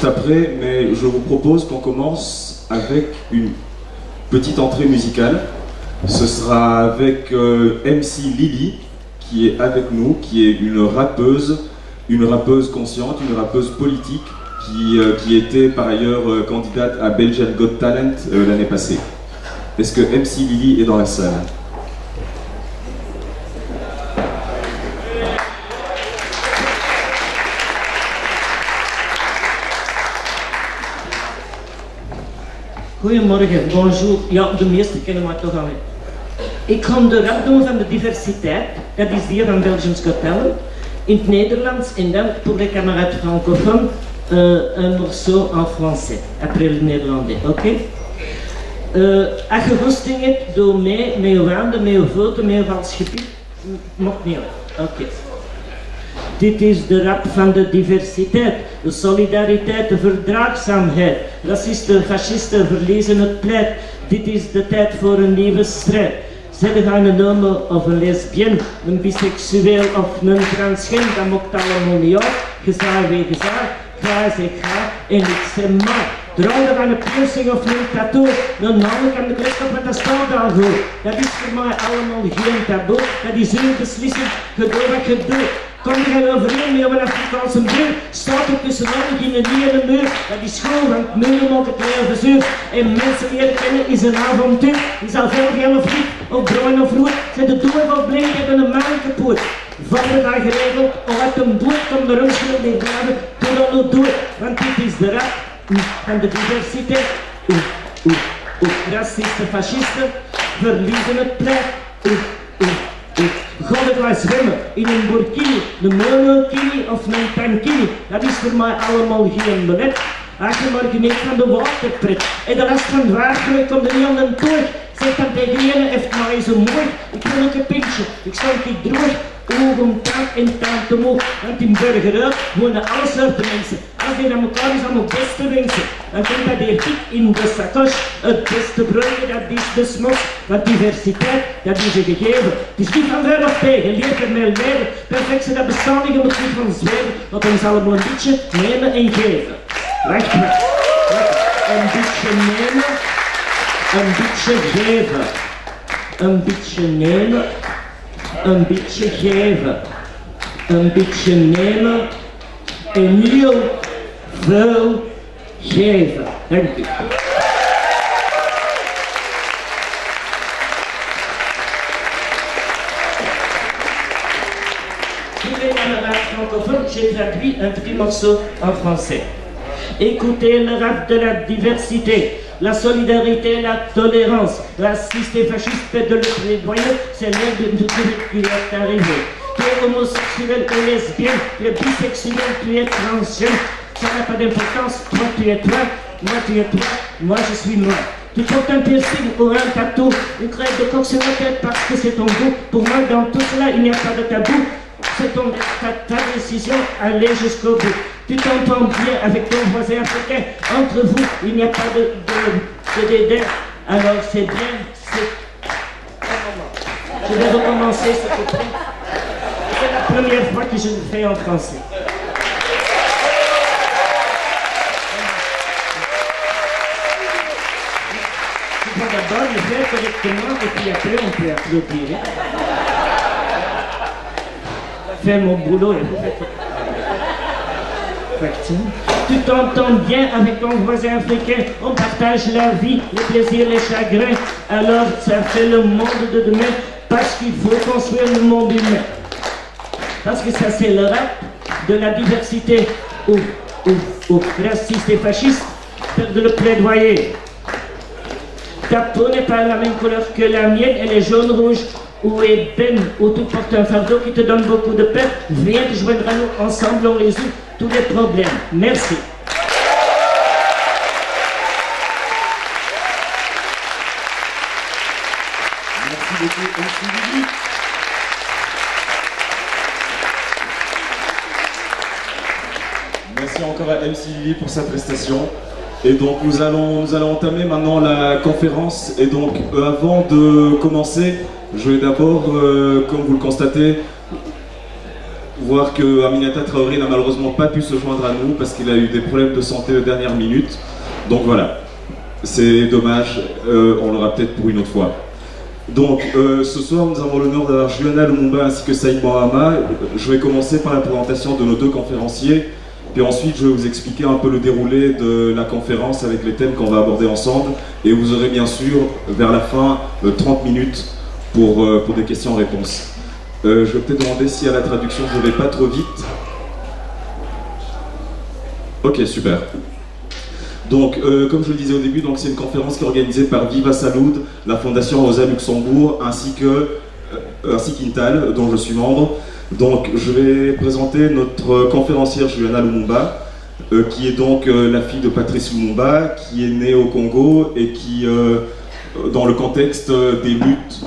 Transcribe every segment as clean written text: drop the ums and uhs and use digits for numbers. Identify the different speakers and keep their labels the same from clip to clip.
Speaker 1: après, mais je vous propose qu'on commence avec une petite entrée musicale. Ce sera avec MC Lily, qui est avec nous, qui est une rappeuse consciente, une rappeuse politique, qui était par ailleurs candidate à Belgian Got Talent l'année passée. Est-ce que MC Lily est dans la salle?
Speaker 2: Goedemorgen, bonjour. Ja, de meeste kennen mij toch al. Ik ga de rap doen van de diversiteit. Dat is die van Belgians Got Talent. In het Nederlands en dan pour les camarades francophones un morceau en français. Après le néerlandais, oké? Als je goesting hebt, doe mee met je handen, met je voeten, met je vals gebied. Mocht niet uit. Oké. Dit is de rap van de diversiteit, de solidariteit, de verdraagzaamheid. Racisten, fascisten verliezen het pleit. Dit is de tijd voor een nieuwe strijd. Zij gaan een homo of een lesbienne, een biseksueel of een transgender, dat maakt allemaal niet uit. Gezaar wie gezaar, ga zeg ga en ik zeg maar. Dromen van een piercing of een tattoo, een namelijk aan de kruis op met een speldaal goed. Dat is voor mij allemaal geen taboe, dat is uw beslissing, je doet wat je doet. Kom je overeen met een Afrikaanse muur, staat er tussen ogen in een nieuwe muur. Dat is goed, want muren maken het leven zuur. En mensen leren kennen is een avontuur. Is al veel geld of niet, of bruin of rood. Zijn de doelen of blind, hebben een man kapot. Vader dan geregeld, of wat hem doet, kom de rumschel niet blijven. Doe dat nu doe, want dit is de rap van de diversiteit. Racisten, fascisten, verliezen het pleit. Ga ik wel zwemmen in een burkini, een monokini of een tankini. Dat is voor mij allemaal geen belet. Als je maar geniet van de waterpret en de last van het water komt er niet aan de toog. Zeg dan tegen je, heeft mij zo mooi. Ik wil ook een pintje, ik sta niet droog. Ogen, tand en tand te moog. Want in Burgerhout wonen alle soorten mensen. Als die naar elkaar is, allemaal beste wensen. Dan komt dat hier dik in de sacoche. Het beste broodje, dat is de smos. Want diversiteit, dat is een gegeven. Het is niet van ver of tegen, leef er mee leven. Perfectie, dat bestaat niet, je moet niet van zweven. Want ons allemaal een beetje nemen en geven. Wacht maar. Een beetje nemen, een beetje geven. Een beetje nemen. Een beetje geven, een beetje nemen en heel veel geven. Dank u. J'ai traduit un petit morceau en français. Écoutez le rap de la diversité, la solidarité, la tolérance. Raciste et fasciste fait de le plaidoyer, c'est l'heure de tout qui est arrivé. Tu es homosexuel ou lesbienne, tu es bisexuel, tu es transgène. Ça n'a pas d'importance, toi tu es toi, moi tu es toi, moi je suis moi. Tu portes un piercing ou un tatou, une crête de coq sur la tête parce que c'est ton goût. Pour moi dans tout cela il n'y a pas de tabou. C'est ta décision, allez jusqu'au bout. Tu t'entends bien avec ton voisin africain. Entre vous, il n'y a pas de dédain. Alors c'est bien, je vais recommencer s'il vous plaît. C'est la première fois que je le fais en français. Il faut d'abord le faire correctement et puis après on peut applaudir. Faire mon boulot et vous faites... Tu t'entends bien avec ton voisin africain, on partage la vie, les plaisirs, les chagrins. Alors ça fait le monde de demain, parce qu'il faut construire le monde humain. Parce que ça c'est le rap de la diversité, ou raciste et fasciste, de le plaidoyer. Ta peau n'est pas la même couleur que la mienne, elle est jaune, rouge ou ébène, ou tu portes un fardeau qui te donne beaucoup de peine. Viens te joindre à nous, ensemble on résout tous les problèmes. Merci.
Speaker 1: Merci beaucoup, MC Lily. Merci encore à MC Lily pour sa prestation. Et donc nous allons entamer maintenant la conférence. Et donc avant de commencer, je vais d'abord, comme vous le constatez, voir que Aminata Traoré n'a malheureusement pas pu se joindre à nous parce qu'il a eu des problèmes de santé de dernière minute. Donc voilà, c'est dommage, on l'aura peut-être pour une autre fois. Donc ce soir nous avons l'honneur d'avoir Juliana Lumumba ainsi que Saïd Bourama. Je vais commencer par la présentation de nos deux conférenciers, puis ensuite je vais vous expliquer un peu le déroulé de la conférence avec les thèmes qu'on va aborder ensemble, et vous aurez bien sûr vers la fin 30 minutes pour des questions-réponses. Je vais peut-être demander si à la traduction je ne vais pas trop vite. Ok, super. Donc, comme je le disais au début, c'est une conférence qui est organisée par Viva Salud, la Fondation Rosa Luxembourg, ainsi qu'Intal, dont je suis membre. Donc, je vais présenter notre conférencière Juliana Lumumba, qui est donc la fille de Patrice Lumumba, qui est née au Congo et qui, dans le contexte des luttes,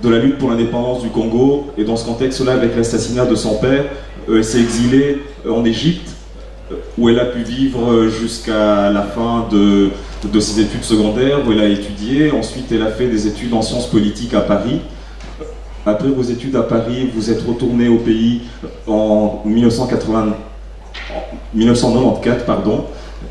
Speaker 1: de la lutte pour l'indépendance du Congo, et dans ce contexte-là, avec l'assassinat de son père, elle s'est exilée en Égypte, où elle a pu vivre jusqu'à la fin de ses études secondaires, où elle a étudié. Ensuite, elle a fait des études en sciences politiques à Paris. Après vos études à Paris, vous êtes retourné au pays en 1994, pardon.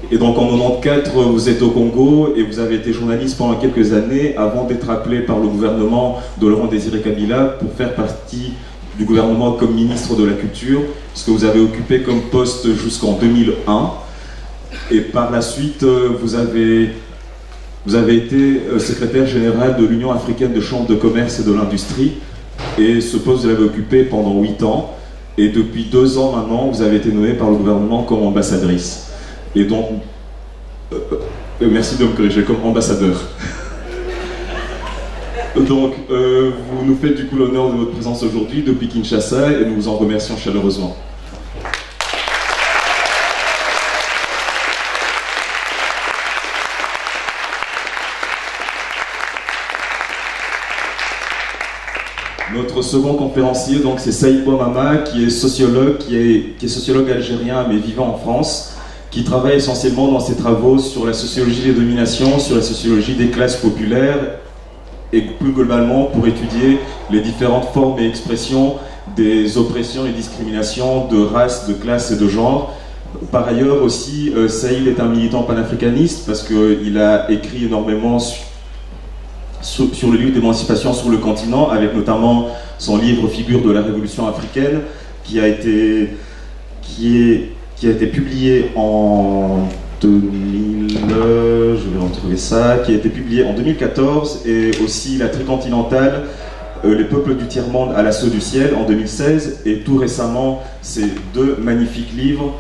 Speaker 1: Et donc en 1994, vous êtes au Congo et vous avez été journaliste pendant quelques années avant d'être appelé par le gouvernement de Laurent Désiré Kabila pour faire partie du gouvernement comme ministre de la Culture, ce que vous avez occupé comme poste jusqu'en 2001. Et par la suite, vous avez été secrétaire général de l'Union africaine de chambres de commerce et de l'industrie. Et ce poste, vous l'avez occupé pendant 8 ans. Et depuis 2 ans maintenant, vous avez été nommé par le gouvernement comme ambassadrice. Et donc, merci de me corriger, comme ambassadeur. Donc, vous nous faites du coup l'honneur de votre présence aujourd'hui depuis Kinshasa et nous vous en remercions chaleureusement. Notre second conférencier, donc, c'est Saïd Bourama, qui est sociologue, qui est sociologue algérien mais vivant en France, qui travaille essentiellement dans ses travaux sur la sociologie des dominations, sur la sociologie des classes populaires, et plus globalement pour étudier les différentes formes et expressions des oppressions et discriminations de race, de classe et de genre. Par ailleurs aussi, Saïd est un militant panafricaniste parce qu'il a écrit énormément sur les luttes d'émancipation sur le continent, avec notamment son livre Figures de la Révolution africaine, qui a été publié en 2000, je vais retrouver ça, qui a été publié en 2014, et aussi La Tricontinentale, Les peuples du tiers-monde à l'assaut du ciel en 2016, et tout récemment ces 2 magnifiques livres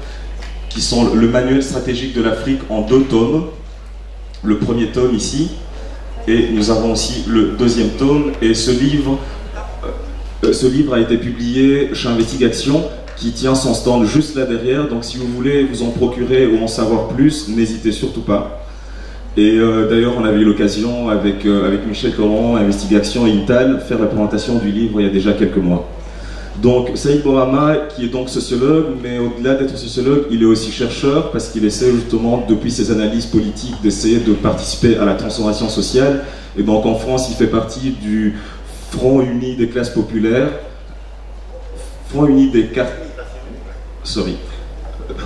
Speaker 1: qui sont le manuel stratégique de l'Afrique en 2 tomes, le premier tome ici, et nous avons aussi le 2e tome, et ce livre a été publié chez Investigation, qui tient son stand juste là derrière, donc si vous voulez vous en procurer ou en savoir plus, n'hésitez surtout pas. Et d'ailleurs on avait eu l'occasion avec Michel Coran, Investigation et Intal, faire la présentation du livre il y a déjà quelques mois. Donc Saïd Bourama, qui est donc sociologue, mais au-delà d'être sociologue, il est aussi chercheur, parce qu'il essaie justement, depuis ses analyses politiques, d'essayer de participer à la transformation sociale. Et donc en France, il fait partie du Front Uni des classes populaires, Front Uni des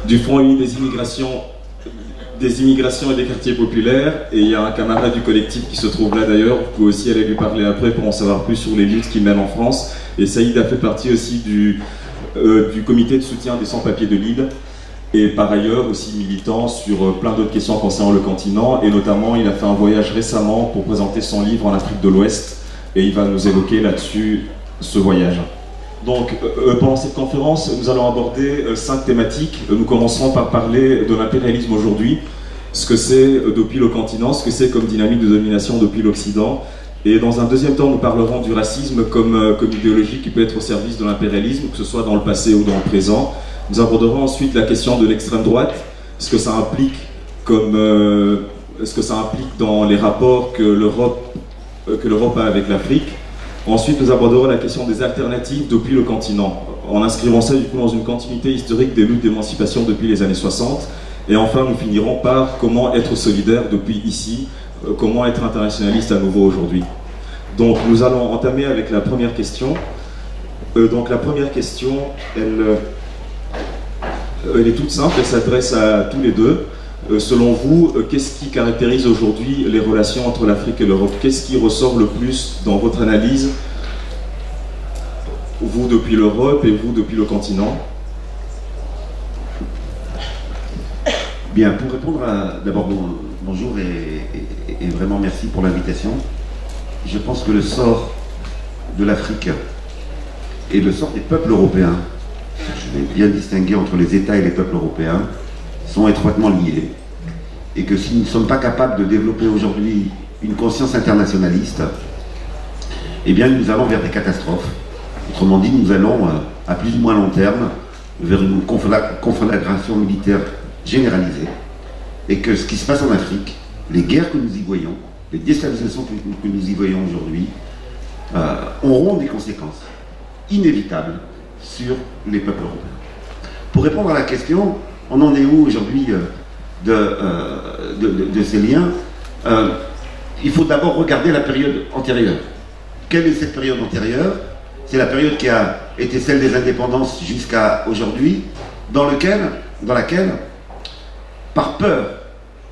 Speaker 1: du Front Uni des immigrations et des quartiers populaires, et il y a un camarade du collectif qui se trouve là d'ailleurs, vous pouvez aussi aller lui parler après pour en savoir plus sur les luttes qu'il mène en France. Et Saïd a fait partie aussi du comité de soutien des sans-papiers de Lille, et par ailleurs aussi militant sur plein d'autres questions concernant le continent, et notamment il a fait un voyage récemment pour présenter son livre en Afrique de l'Ouest, et il va nous évoquer là-dessus ce voyage. Donc, pendant cette conférence, nous allons aborder 5 thématiques. Nous commencerons par parler de l'impérialisme aujourd'hui, ce que c'est depuis le continent, ce que c'est comme dynamique de domination depuis l'Occident. Et dans un deuxième temps, nous parlerons du racisme comme idéologie qui peut être au service de l'impérialisme, que ce soit dans le passé ou dans le présent. Nous aborderons ensuite la question de l'extrême droite, ce que ça implique dans les rapports que l'Europe a avec l'Afrique. Ensuite, nous aborderons la question des alternatives depuis le continent, en inscrivant ça du coup dans une continuité historique des luttes d'émancipation depuis les années 60. Et enfin, nous finirons par comment être solidaire depuis ici, comment être internationaliste à nouveau aujourd'hui. Donc, nous allons entamer avec la première question. Donc la première question, elle est toute simple, elle s'adresse à tous les deux. Selon vous, qu'est-ce qui caractérise aujourd'hui les relations entre l'Afrique et l'Europe? Qu'est-ce qui ressort le plus dans votre analyse, vous depuis l'Europe et vous depuis le continent?
Speaker 3: Bien, pour répondre à... D'abord, bonjour et vraiment merci pour l'invitation. Je pense que le sort de l'Afrique et le sort des peuples européens, je vais bien distinguer entre les États et les peuples européens, sont étroitement liés. Et que si nous ne sommes pas capables de développer aujourd'hui une conscience internationaliste, eh bien nous allons vers des catastrophes. Autrement dit, nous allons à plus ou moins long terme vers une conflagration militaire généralisée. Et que ce qui se passe en Afrique, les guerres que nous y voyons, les déstabilisations que nous y voyons aujourd'hui, auront des conséquences inévitables sur les peuples européens. Pour répondre à la question, on en est où aujourd'hui de ces liens? Il faut d'abord regarder la période antérieure. Quelle est cette période antérieure? C'est la période qui a été celle des indépendances jusqu'à aujourd'hui, dans laquelle, par peur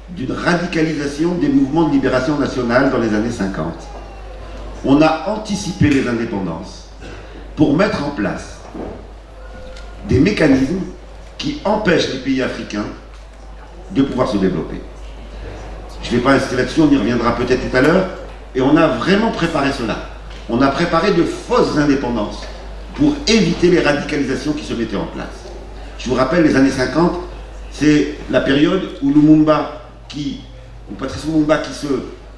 Speaker 3: d'une radicalisation des mouvements de libération nationale dans les années 50, on a anticipé les indépendances pour mettre en place des mécanismes qui empêchent les pays africains de pouvoir se développer. Je ne vais pas insister là-dessus, on y reviendra peut-être tout à l'heure, et on a vraiment préparé cela. On a préparé de fausses indépendances pour éviter les radicalisations qui se mettaient en place. Je vous rappelle, les années 50, c'est la période où Patrice Lumumba,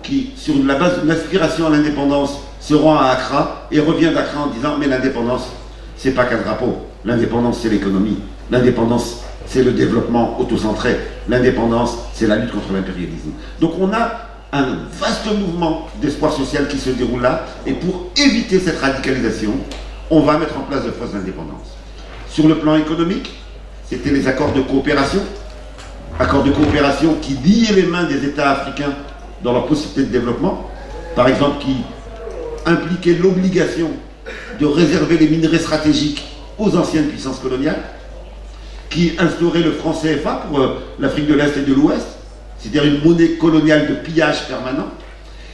Speaker 3: qui sur la base d'une aspiration à l'indépendance, se rend à Accra et revient d'Accra en disant « Mais l'indépendance, c'est pas qu'un drapeau. L'indépendance, c'est l'économie. L'indépendance, c'est le développement autocentré. L'indépendance, c'est la lutte contre l'impérialisme. » Donc on a un vaste mouvement d'espoir social qui se déroule là, et pour éviter cette radicalisation, on va mettre en place de fausses indépendances. Sur le plan économique, c'était les accords de coopération qui liaient les mains des États africains dans leur possibilité de développement, par exemple qui impliquaient l'obligation de réserver les minerais stratégiques aux anciennes puissances coloniales, qui instaurait le franc CFA pour l'Afrique de l'Est et de l'Ouest, c'est-à-dire une monnaie coloniale de pillage permanent,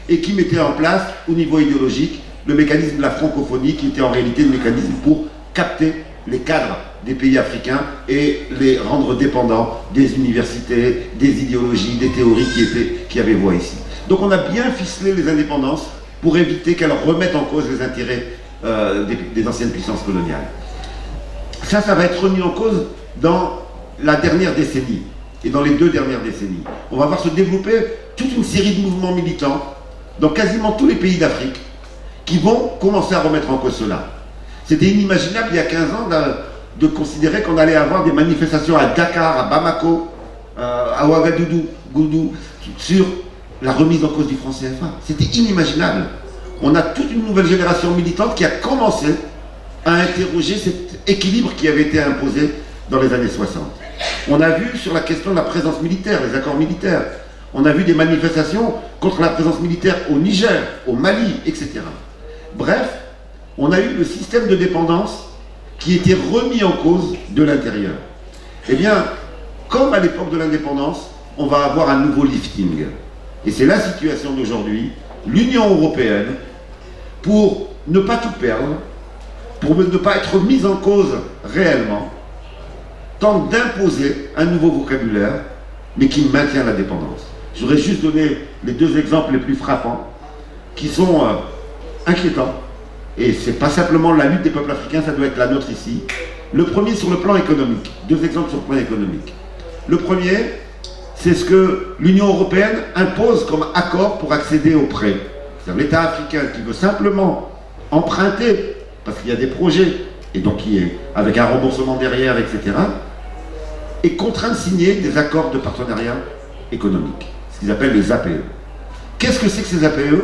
Speaker 3: et qui mettait en place, au niveau idéologique, le mécanisme de la francophonie, qui était en réalité le mécanisme pour capter les cadres des pays africains et les rendre dépendants des universités, des idéologies, des théories qui avaient voix ici. Donc on a bien ficelé les indépendances pour éviter qu'elles remettent en cause les intérêts des anciennes puissances coloniales. Ça va être remis en cause dans la dernière décennie et dans les 2 dernières décennies. On va voir se développer toute une série de mouvements militants dans quasiment tous les pays d'Afrique qui vont commencer à remettre en cause cela. C'était inimaginable il y a 15 ans de considérer qu'on allait avoir des manifestations à Dakar, à Bamako, à Ouagadougou, sur la remise en cause du franc CFA. C'était inimaginable. On a toute une nouvelle génération militante qui a commencé à interroger cet équilibre qui avait été imposé dans les années 60. On a vu sur la question de la présence militaire, les accords militaires, on a vu des manifestations contre la présence militaire au Niger, au Mali, etc. Bref, on a eu le système de dépendance qui était remis en cause de l'intérieur. Eh bien, comme à l'époque de l'indépendance, on va avoir un nouveau lifting. Et c'est la situation d'aujourd'hui. L'Union européenne, pour ne pas tout perdre, pour ne pas être mise en cause réellement, tente d'imposer un nouveau vocabulaire, mais qui maintient la dépendance. Je voudrais juste donner les 2 exemples les plus frappants, qui sont inquiétants. Et ce n'est pas simplement la lutte des peuples africains, ça doit être la nôtre ici. Le premier sur le plan économique. 2 exemples sur le plan économique. Le premier, c'est ce que l'Union européenne impose comme accord pour accéder aux prêts. C'est-à-dire l'État africain qui veut simplement emprunter, parce qu'il y a des projets, et donc qui est avec un remboursement derrière, etc., est contraint de signer des accords de partenariat économique, ce qu'ils appellent les APE. Qu'est-ce que c'est que ces APE?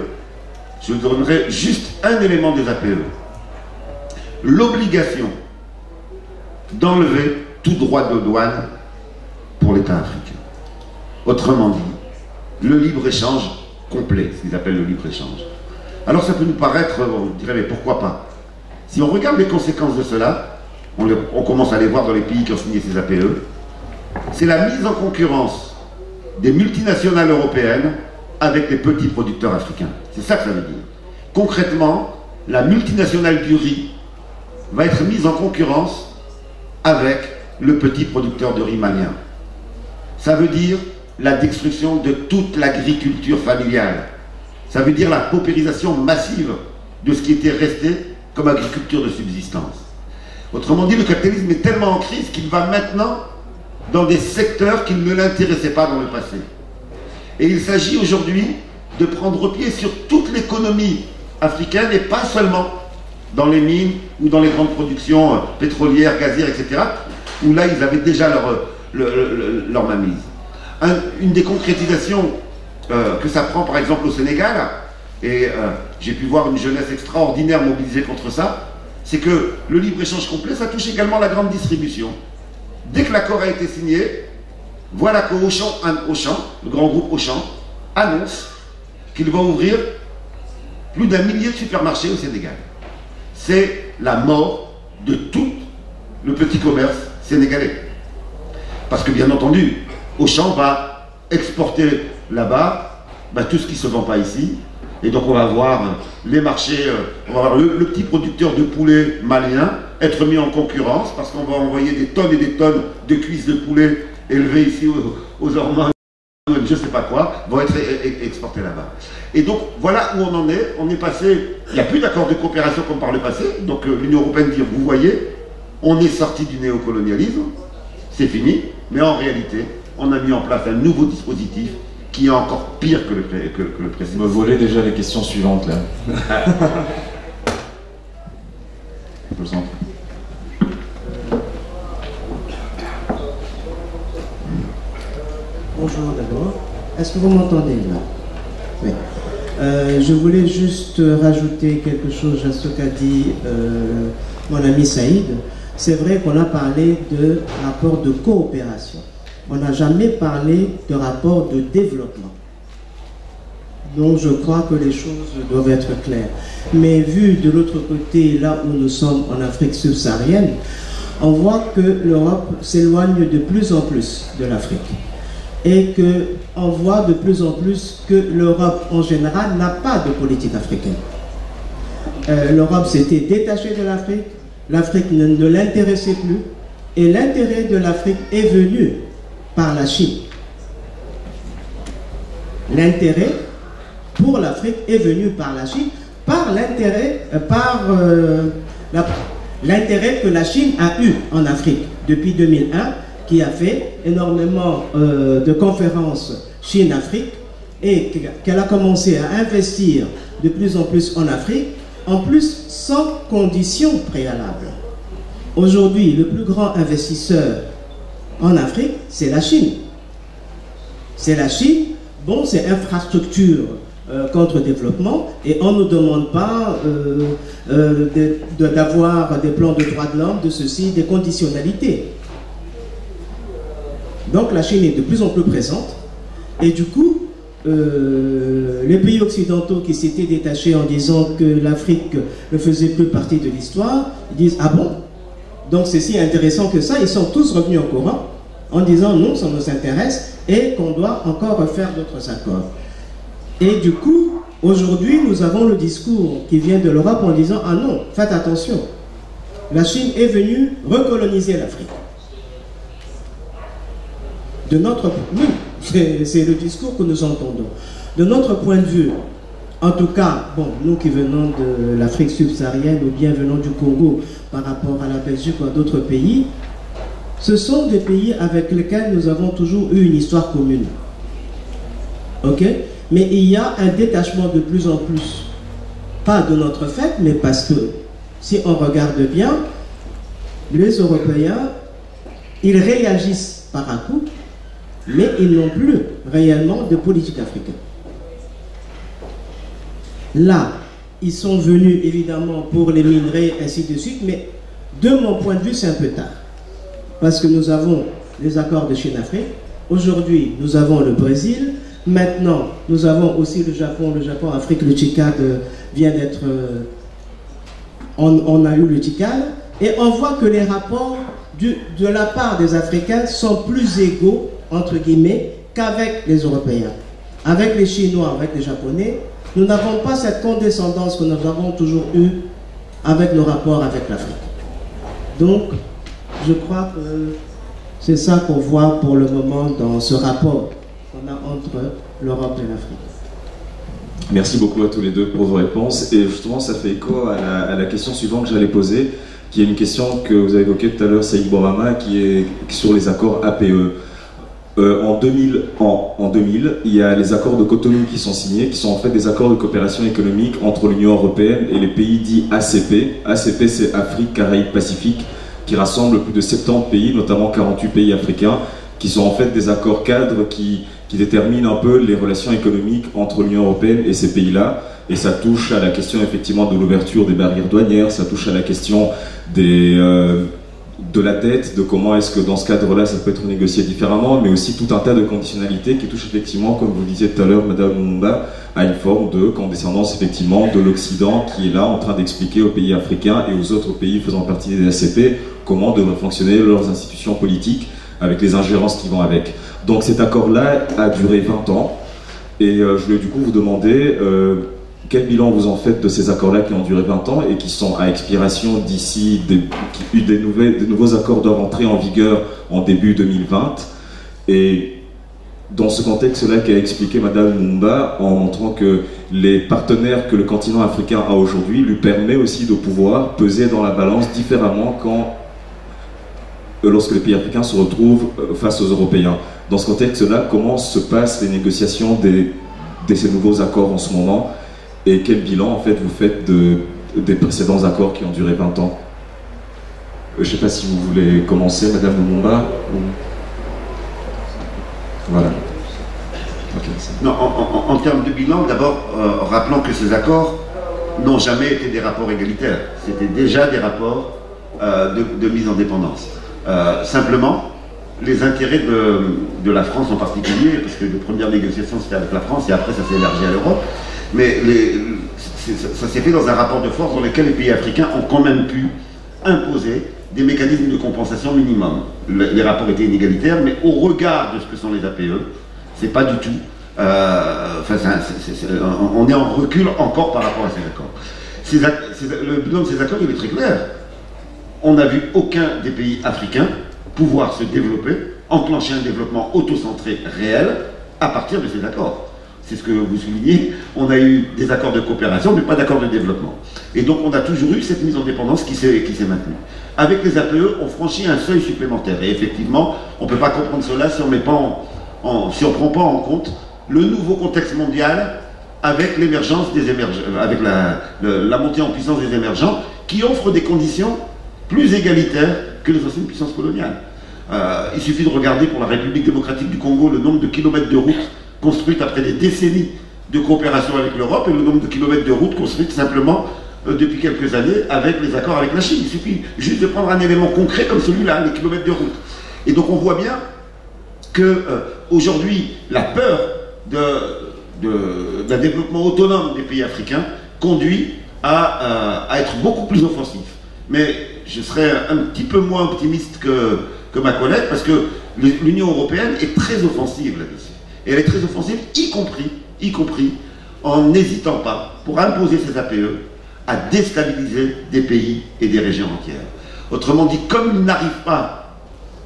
Speaker 3: Je vous donnerai juste un élément des APE. L'obligation d'enlever tout droit de douane pour l'État africain. Autrement dit, le libre-échange complet, ce qu'ils appellent le libre-échange. Alors ça peut nous paraître, on dirait, mais pourquoi pas? Si on regarde les conséquences de cela, on commence à les voir dans les pays qui ont signé ces APE, c'est la mise en concurrence des multinationales européennes avec les petits producteurs africains. C'est ça que ça veut dire. Concrètement, la multinationale du riz va être mise en concurrence avec le petit producteur de riz malien. Ça veut dire la destruction de toute l'agriculture familiale. Ça veut dire la paupérisation massive de ce qui était resté comme agriculture de subsistance. Autrement dit, le capitalisme est tellement en crise qu'il va maintenant dans des secteurs qui ne l'intéressaient pas dans le passé. Et il s'agit aujourd'hui de prendre pied sur toute l'économie africaine et pas seulement dans les mines ou dans les grandes productions pétrolières, gazières, etc., où là ils avaient déjà leur mainmise. Une des concrétisations que ça prend par exemple au Sénégal, et j'ai pu voir une jeunesse extraordinaire mobilisée contre ça, c'est que le libre-échange complet, ça touche également la grande distribution. Dès que l'accord a été signé, voilà que Auchan, le grand groupe Auchan, annonce qu'il va ouvrir plus d'1 millier de supermarchés au Sénégal. C'est la mort de tout le petit commerce sénégalais. Parce que bien entendu, Auchan va exporter là-bas tout ce qui ne se vend pas ici. Et donc on va voir les marchés, on va voir le petit producteur de poulet malien être mis en concurrence parce qu'on va envoyer des tonnes et des tonnes de cuisses de poulet élevées ici aux hormones, je ne sais pas quoi, vont être exportées là-bas. Et donc voilà où on en est. On est passé, il n'y a plus d'accord de coopération comme par le passé. Donc l'Union européenne dit, vous voyez, on est sorti du néocolonialisme, c'est fini, mais en réalité, on a mis en place un nouveau dispositif qui est encore pire que le précédent.
Speaker 1: Me volez déjà les questions suivantes là. Je vous en prie.
Speaker 4: Bonjour d'abord. Est-ce que vous m'entendez là? Oui. Je voulais juste rajouter quelque chose à ce qu'a dit mon ami Saïd. C'est vrai qu'on a parlé de rapport de coopération. On n'a jamais parlé de rapport de développement. Donc je crois que les choses doivent être claires. Mais vu de l'autre côté, là où nous sommes en Afrique subsaharienne, on voit que l'Europe s'éloigne de plus en plus de l'Afrique. Et qu'on voit de plus en plus que l'Europe en général n'a pas de politique africaine. L'Europe s'était détachée de l'Afrique, l'Afrique ne l'intéressait plus, et l'intérêt de l'Afrique est venu par la Chine. L'intérêt pour l'Afrique est venu par la Chine, par l'intérêt que la Chine a eu en Afrique depuis 2001, qui a fait énormément de conférences Chine-Afrique et qu'elle a commencé à investir de plus en plus en Afrique, en plus sans conditions préalables. Aujourd'hui, le plus grand investisseur en Afrique, c'est la Chine. C'est la Chine, bon, c'est infrastructure contre développement, et on ne nous demande pas d'avoir des plans de droits de l'homme, de ceci, des conditionnalités. Donc la Chine est de plus en plus présente, et du coup, les pays occidentaux qui s'étaient détachés en disant que l'Afrique ne faisait plus partie de l'histoire, ils disent « Ah bon ?» Donc c'est si intéressant que ça, ils sont tous revenus au courant en disant non, ça nous intéresse et qu'on doit encore refaire d'autres accords. Et du coup, aujourd'hui, nous avons le discours qui vient de l'Europe en disant ah non, faites attention, la Chine est venue recoloniser l'Afrique. De notre oui, c'est le discours que nous entendons. De notre point de vue, en tout cas, bon, nous qui venons de l'Afrique subsaharienne ou bien venons du Congo par rapport à la Belgique ou à d'autres pays, ce sont des pays avec lesquels nous avons toujours eu une histoire commune. Ok? Mais il y a un détachement de plus en plus, pas de notre fait, mais parce que, si on regarde bien, les Européens, ils réagissent par un coup, mais ils n'ont plus réellement de politique africaine. Là, ils sont venus évidemment pour les minerais, ainsi de suite, mais de mon point de vue, c'est un peu tard. Parce que nous avons les accords de Chine-Afrique, aujourd'hui nous avons le Brésil, maintenant nous avons aussi le Japon, Afrique, le TICAD vient d'être on a eu le TICAD, et on voit que les rapports de la part des Africains sont plus égaux, entre guillemets, qu'avec les Européens. Avec les Chinois, avec les Japonais, nous n'avons pas cette condescendance que nous avons toujours eue avec le rapport avec l'Afrique. Donc, je crois que c'est ça qu'on voit pour le moment dans ce rapport qu'on a entre l'Europe et l'Afrique.
Speaker 1: Merci beaucoup à tous les deux pour vos réponses. Et justement, ça fait écho à la question suivante que j'allais poser, qui est une question que vous avez évoquée tout à l'heure, Saïd Bourama, qui est sur les accords APE. En 2000, il y a les accords de Cotonou qui sont signés, qui sont en fait des accords de coopération économique entre l'Union européenne et les pays dits ACP. ACP, c'est Afrique, Caraïbes, Pacifique, qui rassemble plus de 70 pays, notamment 48 pays africains, qui sont en fait des accords cadres qui déterminent un peu les relations économiques entre l'Union européenne et ces pays-là. Et ça touche à la question effectivement de l'ouverture des barrières douanières, ça touche à la question de la dette, de comment est-ce que dans ce cadre-là ça peut être négocié différemment, mais aussi tout un tas de conditionnalités qui touchent effectivement, comme vous le disiez tout à l'heure, Madame Lumumba, à une forme de condescendance effectivement de l'Occident qui est là en train d'expliquer aux pays africains et aux autres pays faisant partie des ACP comment devraient fonctionner leurs institutions politiques avec les ingérences qui vont avec. Donc cet accord-là a duré 20 ans et je voulais du coup vous demander quel bilan vous en faites de ces accords-là qui ont duré 20 ans et qui sont à expiration d'ici, des nouveaux accords doivent entrer en vigueur en début 2020. Et dans ce contexte-là qu'a expliqué Madame Lumumba, en montrant que les partenaires que le continent africain a aujourd'hui lui permet aussi de pouvoir peser dans la balance différemment lorsque les pays africains se retrouvent face aux Européens. Dans ce contexte-là, comment se passent les négociations de ces nouveaux accords en ce moment? Et quel bilan en fait vous faites des précédents accords qui ont duré 20 ans? Je ne sais pas si vous voulez commencer, Madame Lumumba ou... Voilà. Okay,
Speaker 3: non, en termes de bilan, d'abord, rappelons que ces accords n'ont jamais été des rapports égalitaires. C'était déjà des rapports de mise en dépendance. Simplement, les intérêts de la France en particulier, parce que les premières négociations c'était avec la France et après ça s'est élargi à l'Europe, mais ça s'est fait dans un rapport de force dans lequel les pays africains ont quand même pu imposer des mécanismes de compensation minimum. Les rapports étaient inégalitaires, mais au regard de ce que sont les APE, c'est pas du tout... on est en recul encore par rapport à ces accords. Le bilan de ces accords, il est très clair. On n'a vu aucun des pays africains pouvoir se développer, enclencher un développement autocentré réel à partir de ces accords. C'est ce que vous soulignez, on a eu des accords de coopération, mais pas d'accords de développement. Et donc on a toujours eu cette mise en dépendance qui s'est maintenue. Avec les APE, on franchit un seuil supplémentaire. Et effectivement, on ne peut pas comprendre cela si on ne prend pas en compte le nouveau contexte mondial avec l'émergence des émergents, avec la montée en puissance des émergents, qui offrent des conditions plus égalitaires que les anciennes puissances coloniales. Il suffit de regarder pour la République démocratique du Congo le nombre de kilomètres de routes construites après des décennies de coopération avec l'Europe et le nombre de kilomètres de routes construites simplement depuis quelques années avec les accords avec la Chine. Il suffit juste de prendre un élément concret comme celui-là, les kilomètres de route. Et donc on voit bien que aujourd'hui la peur d'un développement autonome des pays africains conduit à être beaucoup plus offensif. Mais je serais un petit peu moins optimiste que ma collègue parce que l'Union européenne est très offensive là-dessus. Et elle est très offensive, y compris en n'hésitant pas, pour imposer ses APE, à déstabiliser des pays et des régions entières. Autrement dit, comme ils n'arrivent pas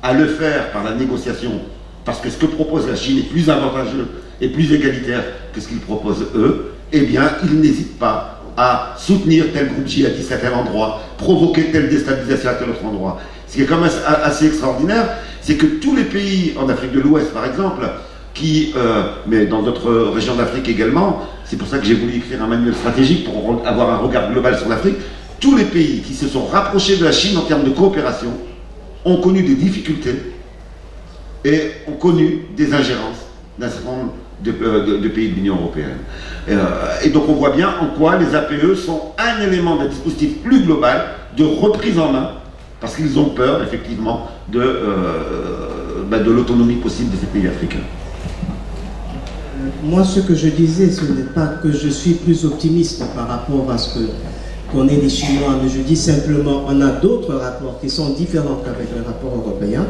Speaker 3: à le faire par la négociation, parce que ce que propose la Chine est plus avantageux et plus égalitaire que ce qu'ils proposent eux, eh bien, ils n'hésitent pas à soutenir tel groupe djihadiste à tel endroit, provoquer telle déstabilisation à tel autre endroit. Ce qui est quand même assez extraordinaire, c'est que tous les pays en Afrique de l'Ouest, par exemple, mais dans d'autres régions d'Afrique également, c'est pour ça que j'ai voulu écrire un manuel stratégique pour avoir un regard global sur l'Afrique, tous les pays qui se sont rapprochés de la Chine en termes de coopération ont connu des difficultés et ont connu des ingérences d'un certain nombre de pays de l'Union européenne. Et donc on voit bien en quoi les APE sont un élément d'un dispositif plus global de reprise en main, parce qu'ils ont peur effectivement de l'autonomie possible de ces pays africains.
Speaker 4: Moi, ce que je disais, ce n'est pas que je suis plus optimiste par rapport à ce que qu'on est des Chinois, mais je dis simplement on a d'autres rapports qui sont différents qu'avec les rapports européens,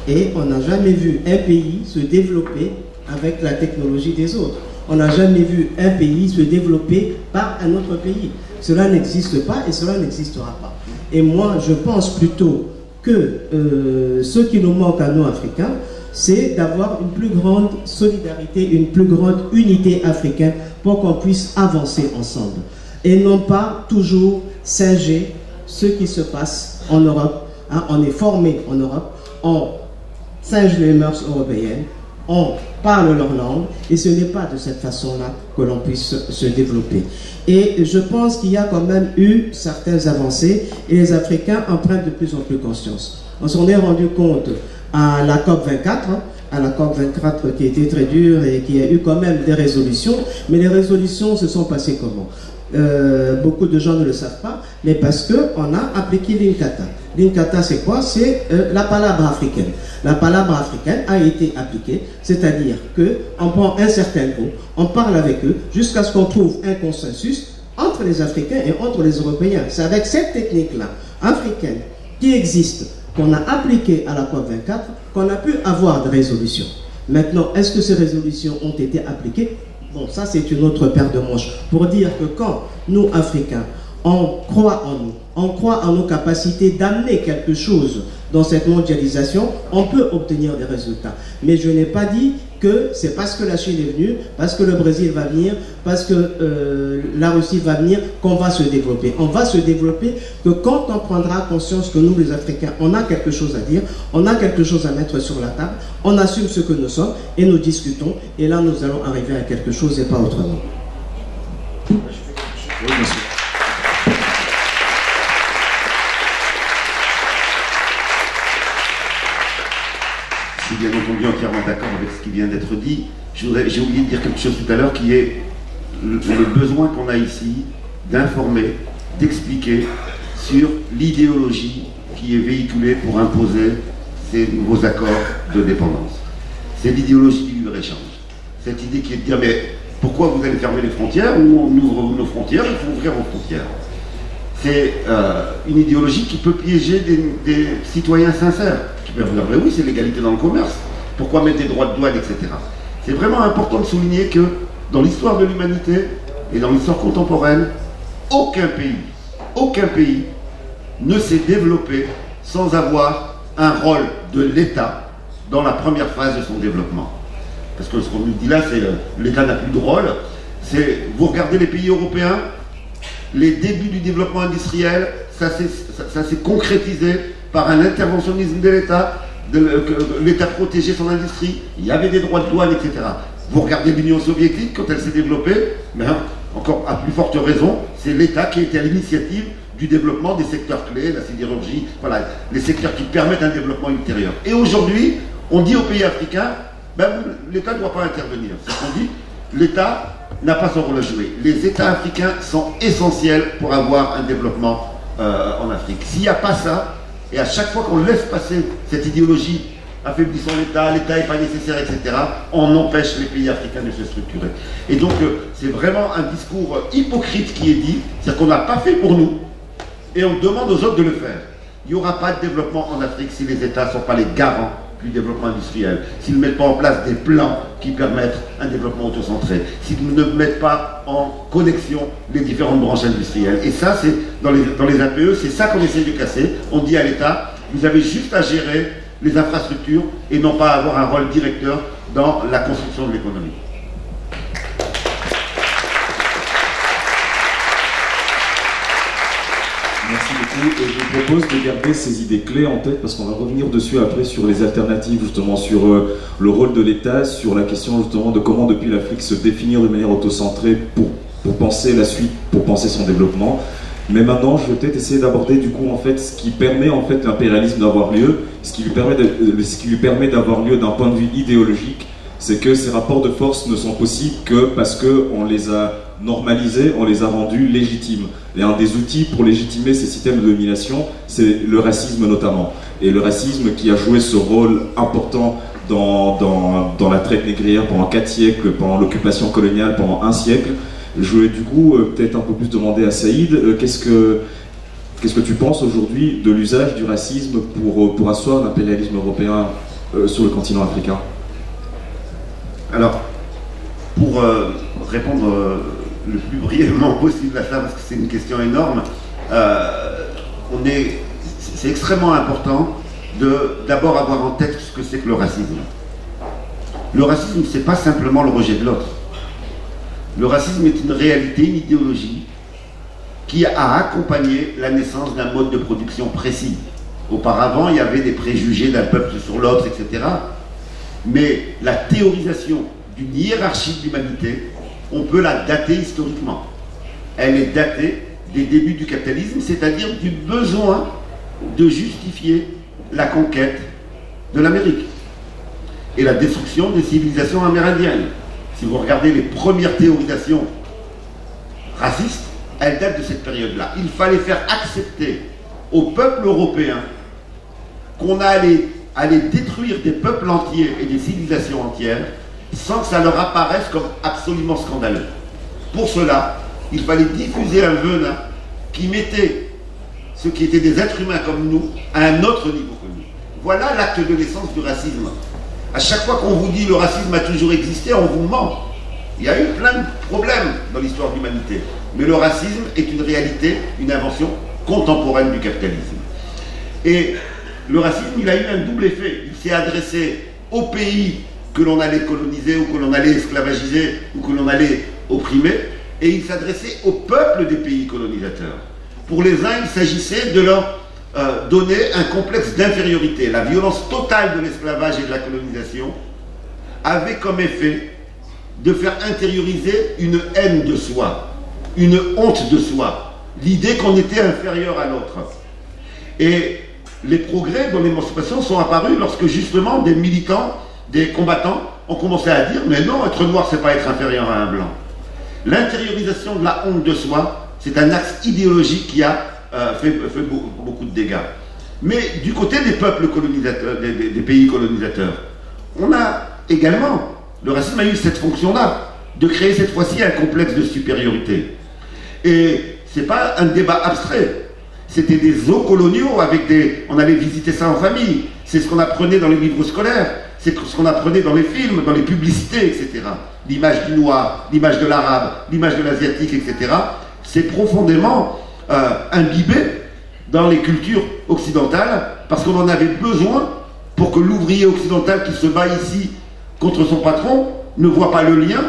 Speaker 4: et on n'a jamais vu un pays se développer avec la technologie des autres. On n'a jamais vu un pays se développer par un autre pays. Cela n'existe pas et cela n'existera pas. Et moi, je pense plutôt que ce qui nous manque à nous, Africains, c'est d'avoir une plus grande solidarité, une plus grande unité africaine pour qu'on puisse avancer ensemble. Et non pas toujours singer ce qui se passe en Europe. Hein, on est formé en Europe, on singe les mœurs européennes, on parle leur langue, et ce n'est pas de cette façon-là que l'on puisse se développer. Et je pense qu'il y a quand même eu certaines avancées, et les Africains en prennent de plus en plus conscience. On s'en est rendu compte à la COP24, qui était très dure et qui a eu quand même des résolutions, mais les résolutions se sont passées comment? Beaucoup de gens ne le savent pas, mais parce qu'on a appliqué l'Inkatha. L'Inkatha, c'est quoi? C'est la palabre africaine. La palabre africaine a été appliquée, c'est-à-dire qu'on prend un certain groupe, on parle avec eux, jusqu'à ce qu'on trouve un consensus entre les Africains et entre les Européens. C'est avec cette technique-là, africaine, qui existe, qu'on a appliquée à la COP24, qu'on a pu avoir des résolutions. Maintenant, est-ce que ces résolutions ont été appliquées? Bon, ça c'est une autre paire de manches. Pour dire que quand nous, Africains, on croit en nous, on croit en nos capacités d'amener quelque chose dans cette mondialisation, on peut obtenir des résultats. Mais je n'ai pas dit que c'est parce que la Chine est venue, parce que le Brésil va venir, parce que la Russie va venir, qu'on va se développer. On va se développer que quand on prendra conscience que nous, les Africains, on a quelque chose à dire, on a quelque chose à mettre sur la table, on assume ce que nous sommes et nous discutons, et là nous allons arriver à quelque chose et pas autrement.
Speaker 1: Oui, bien sûr.
Speaker 3: Bien entendu entièrement d'accord avec ce qui vient d'être dit. J'ai oublié de dire quelque chose tout à l'heure qui est le besoin qu'on a ici d'informer, d'expliquer sur l'idéologie qui est véhiculée pour imposer ces nouveaux accords de dépendance. C'est l'idéologie du libre-échange. Cette idée qui est de dire mais pourquoi vous allez fermer les frontières ou on ouvre nos frontières, il faut ouvrir vos frontières. C'est une idéologie qui peut piéger des citoyens sincères. Qui peuvent dire, mais oui, c'est l'égalité dans le commerce. Pourquoi mettre des droits de douane, etc. C'est vraiment important de souligner que dans l'histoire de l'humanité et dans l'histoire contemporaine, aucun pays ne s'est développé sans avoir un rôle de l'État dans la première phase de son développement. Parce que ce qu'on nous dit là, c'est l'État n'a plus de rôle. Vous regardez les pays européens, les débuts du développement industriel, ça s'est concrétisé par un interventionnisme de l'État, l'État protégeait son industrie, il y avait des droits de douane, etc. Vous regardez l'Union soviétique, quand elle s'est développée, ben, encore à plus forte raison, c'est l'État qui était à l'initiative du développement des secteurs clés, la sidérurgie, voilà, les secteurs qui permettent un développement ultérieur. Et aujourd'hui, on dit aux pays africains, ben, l'État ne doit pas intervenir. C'est ce qu'on dit, l'État n'a pas son rôle à jouer. Les États africains sont essentiels pour avoir un développement en Afrique. S'il n'y a pas ça, et à chaque fois qu'on laisse passer cette idéologie, affaiblissant l'État n'est pas nécessaire, etc., on empêche les pays africains de se structurer. Et donc, c'est vraiment un discours hypocrite qui est dit, c'est-à-dire qu'on n'a pas fait pour nous, et on demande aux autres de le faire. Il n'y aura pas de développement en Afrique si les États ne sont pas les garants du développement industriel, s'ils ne mettent pas en place des plans qui permettent un développement autocentré, s'ils ne mettent pas en connexion les différentes branches industrielles. Et ça, c'est dans les APE, c'est ça qu'on essaie de casser. On dit à l'État, vous avez juste à gérer les infrastructures et non pas avoir un rôle directeur dans la construction de l'économie.
Speaker 1: Merci beaucoup, et je vous propose de garder ces idées clés en tête parce qu'on va revenir dessus après sur les alternatives, justement sur le rôle de l'État, sur la question justement de comment depuis l'Afrique se définir de manière autocentrée pour penser la suite, pour penser son développement. Mais maintenant, je vais peut-être essayer d'aborder du coup en fait ce qui permet en fait l'impérialisme d'avoir lieu, ce qui lui permet d'avoir lieu d'un point de vue idéologique, c'est que ces rapports de force ne sont possibles que parce qu'on les a normalisés, on les a rendus légitimes. Et un des outils pour légitimer ces systèmes de domination, c'est le racisme notamment. Et le racisme qui a joué ce rôle important dans la traite négrière pendant 4 siècles, pendant l'occupation coloniale pendant 1 siècle, Je voulais du coup peut-être un peu plus demander à Saïd, qu'est-ce que tu penses aujourd'hui de l'usage du racisme pour asseoir l'impérialisme européen sur le continent africain?
Speaker 3: Alors, pour répondre le plus brièvement possible à ça, parce que c'est une question énorme, c'est extrêmement important d'abord avoir en tête ce que c'est que le racisme. Le racisme, c'est pas simplement le rejet de l'autre. Le racisme est une réalité, une idéologie qui a accompagné la naissance d'un mode de production précis. Auparavant, il y avait des préjugés d'un peuple sur l'autre, etc. Mais la théorisation d'une hiérarchie de l'humanité, on peut la dater historiquement. Elle est datée des débuts du capitalisme, c'est-à-dire du besoin de justifier la conquête de l'Amérique et la destruction des civilisations amérindiennes. Si vous regardez les premières théorisations racistes, elles datent de cette période-là. Il fallait faire accepter au peuple européen qu'on allait détruire des peuples entiers et des civilisations entières sans que ça leur apparaisse comme absolument scandaleux. Pour cela, il fallait diffuser un venin qui mettait ceux qui étaient des êtres humains comme nous à un autre niveau que nous. Voilà l'acte de naissance du racisme. À chaque fois qu'on vous dit le racisme a toujours existé, on vous ment. Il y a eu plein de problèmes dans l'histoire de l'humanité. Mais le racisme est une réalité, une invention contemporaine du capitalisme. Et le racisme, il a eu un double effet. Il s'est adressé aux pays que l'on allait coloniser ou que l'on allait esclavagiser ou que l'on allait opprimer, et il s'adressait au peuple des pays colonisateurs. Pour les uns, il s'agissait de leur donner un complexe d'infériorité. La violence totale de l'esclavage et de la colonisation avait comme effet de faire intérioriser une haine de soi, une honte de soi, l'idée qu'on était inférieur à l'autre. Et les progrès dans l'émancipation sont apparus lorsque justement des militants, des combattants ont commencé à dire mais non, être noir c'est pas être inférieur à un blanc. L'intériorisation de la honte de soi, c'est un axe idéologique qui a fait beaucoup de dégâts. Mais du côté des peuples colonisateurs, des pays colonisateurs, on a également, le racisme a eu cette fonction-là, de créer cette fois-ci un complexe de supériorité. Et c'est pas un débat abstrait. C'était des zoos coloniaux avec on allait visiter ça en famille. C'est ce qu'on apprenait dans les livres scolaires. C'est ce qu'on apprenait dans les films, dans les publicités, etc. L'image du noir, l'image de l'arabe, l'image de l'asiatique, etc. C'est profondément imbibé dans les cultures occidentales parce qu'on en avait besoin pour que l'ouvrier occidental qui se bat ici contre son patron ne voit pas le lien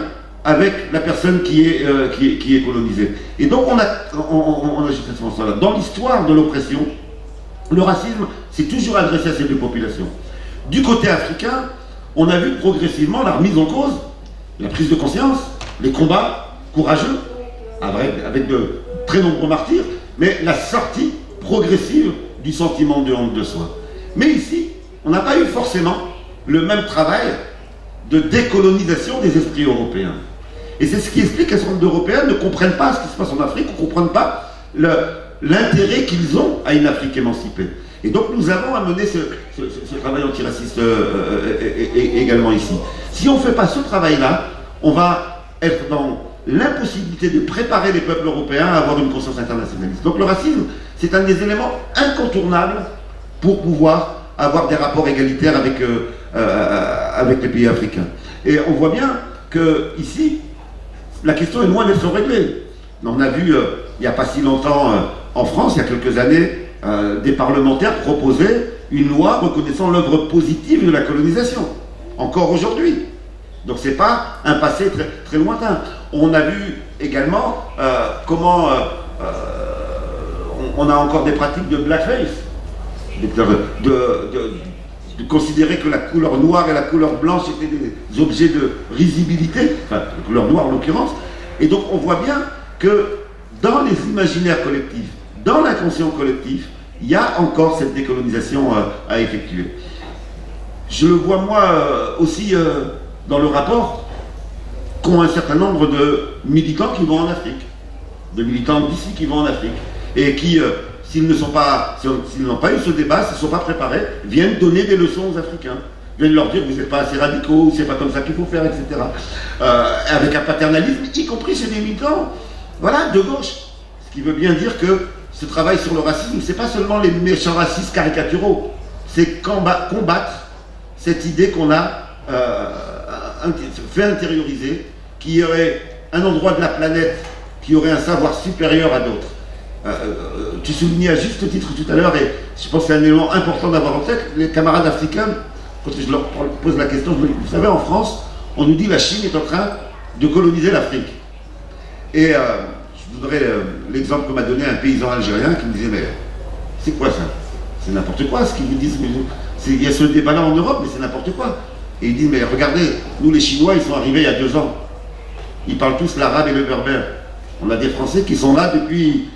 Speaker 3: avec la personne qui est colonisée. Et donc on a justement ça là. Dans l'histoire de l'oppression, le racisme s'est toujours adressé à ces deux populations. Du côté africain, on a vu progressivement la remise en cause, la prise de conscience, les combats courageux, avec de très nombreux martyrs, mais la sortie progressive du sentiment de honte de soi. Mais ici, on n'a pas eu forcément le même travail de décolonisation des esprits européens. Et c'est ce qui explique qu'un certain nombre d'Européens ne comprennent pas ce qui se passe en Afrique, ou ne comprennent pas l'intérêt qu'ils ont à une Afrique émancipée. Et donc nous avons à mener ce travail antiraciste également ici. Si on ne fait pas ce travail-là, on va être dans l'impossibilité de préparer les peuples européens à avoir une conscience internationaliste. Donc le racisme, c'est un des éléments incontournables pour pouvoir avoir des rapports égalitaires avec les pays africains. Et on voit bien que ici, la question est loin d'être réglée. On a vu, il n'y a pas si longtemps, en France, il y a quelques années, des parlementaires proposaient une loi reconnaissant l'œuvre positive de la colonisation. Encore aujourd'hui. Donc c'est pas un passé très, très lointain. On a vu également comment on a encore des pratiques de blackface, de considérer que la couleur noire et la couleur blanche étaient des objets de risibilité, enfin la couleur noire en l'occurrence. Et donc on voit bien que dans les imaginaires collectifs, dans l'inconscient collectif, il y a encore cette décolonisation à effectuer. Je le vois moi aussi dans le rapport qu'ont un certain nombre de militants qui vont en Afrique, de militants d'ici qui vont en Afrique, et qui, s'ils n'ont pas eu ce débat, s'ils ne sont pas préparés, viennent donner des leçons aux Africains, viennent leur dire vous n'êtes pas assez radicaux, c'est pas comme ça qu'il faut faire, etc. Avec un paternalisme, y compris chez des militants, voilà, de gauche. Ce qui veut bien dire que ce travail sur le racisme, c'est pas seulement les méchants racistes caricaturaux, c'est combattre cette idée qu'on a fait intérioriser, qu'il y aurait un endroit de la planète qui aurait un savoir supérieur à d'autres. Tu soulignais à juste titre tout à l'heure, et je pense que c'est un élément important d'avoir en tête, les camarades africains, quand je leur pose la question, je me dis, vous savez, en France, on nous dit que la Chine est en train de coloniser l'Afrique. Et je vous donnerai l'exemple que m'a donné un paysan algérien qui me disait, mais c'est quoi ça? C'est n'importe quoi ce qu'ils vous disent. Il y a ce débat-là en Europe, mais c'est n'importe quoi. Et il dit, mais regardez, nous les Chinois, ils sont arrivés il y a 2 ans. Ils parlent tous l'arabe et le berbère. On a des Français qui sont là depuis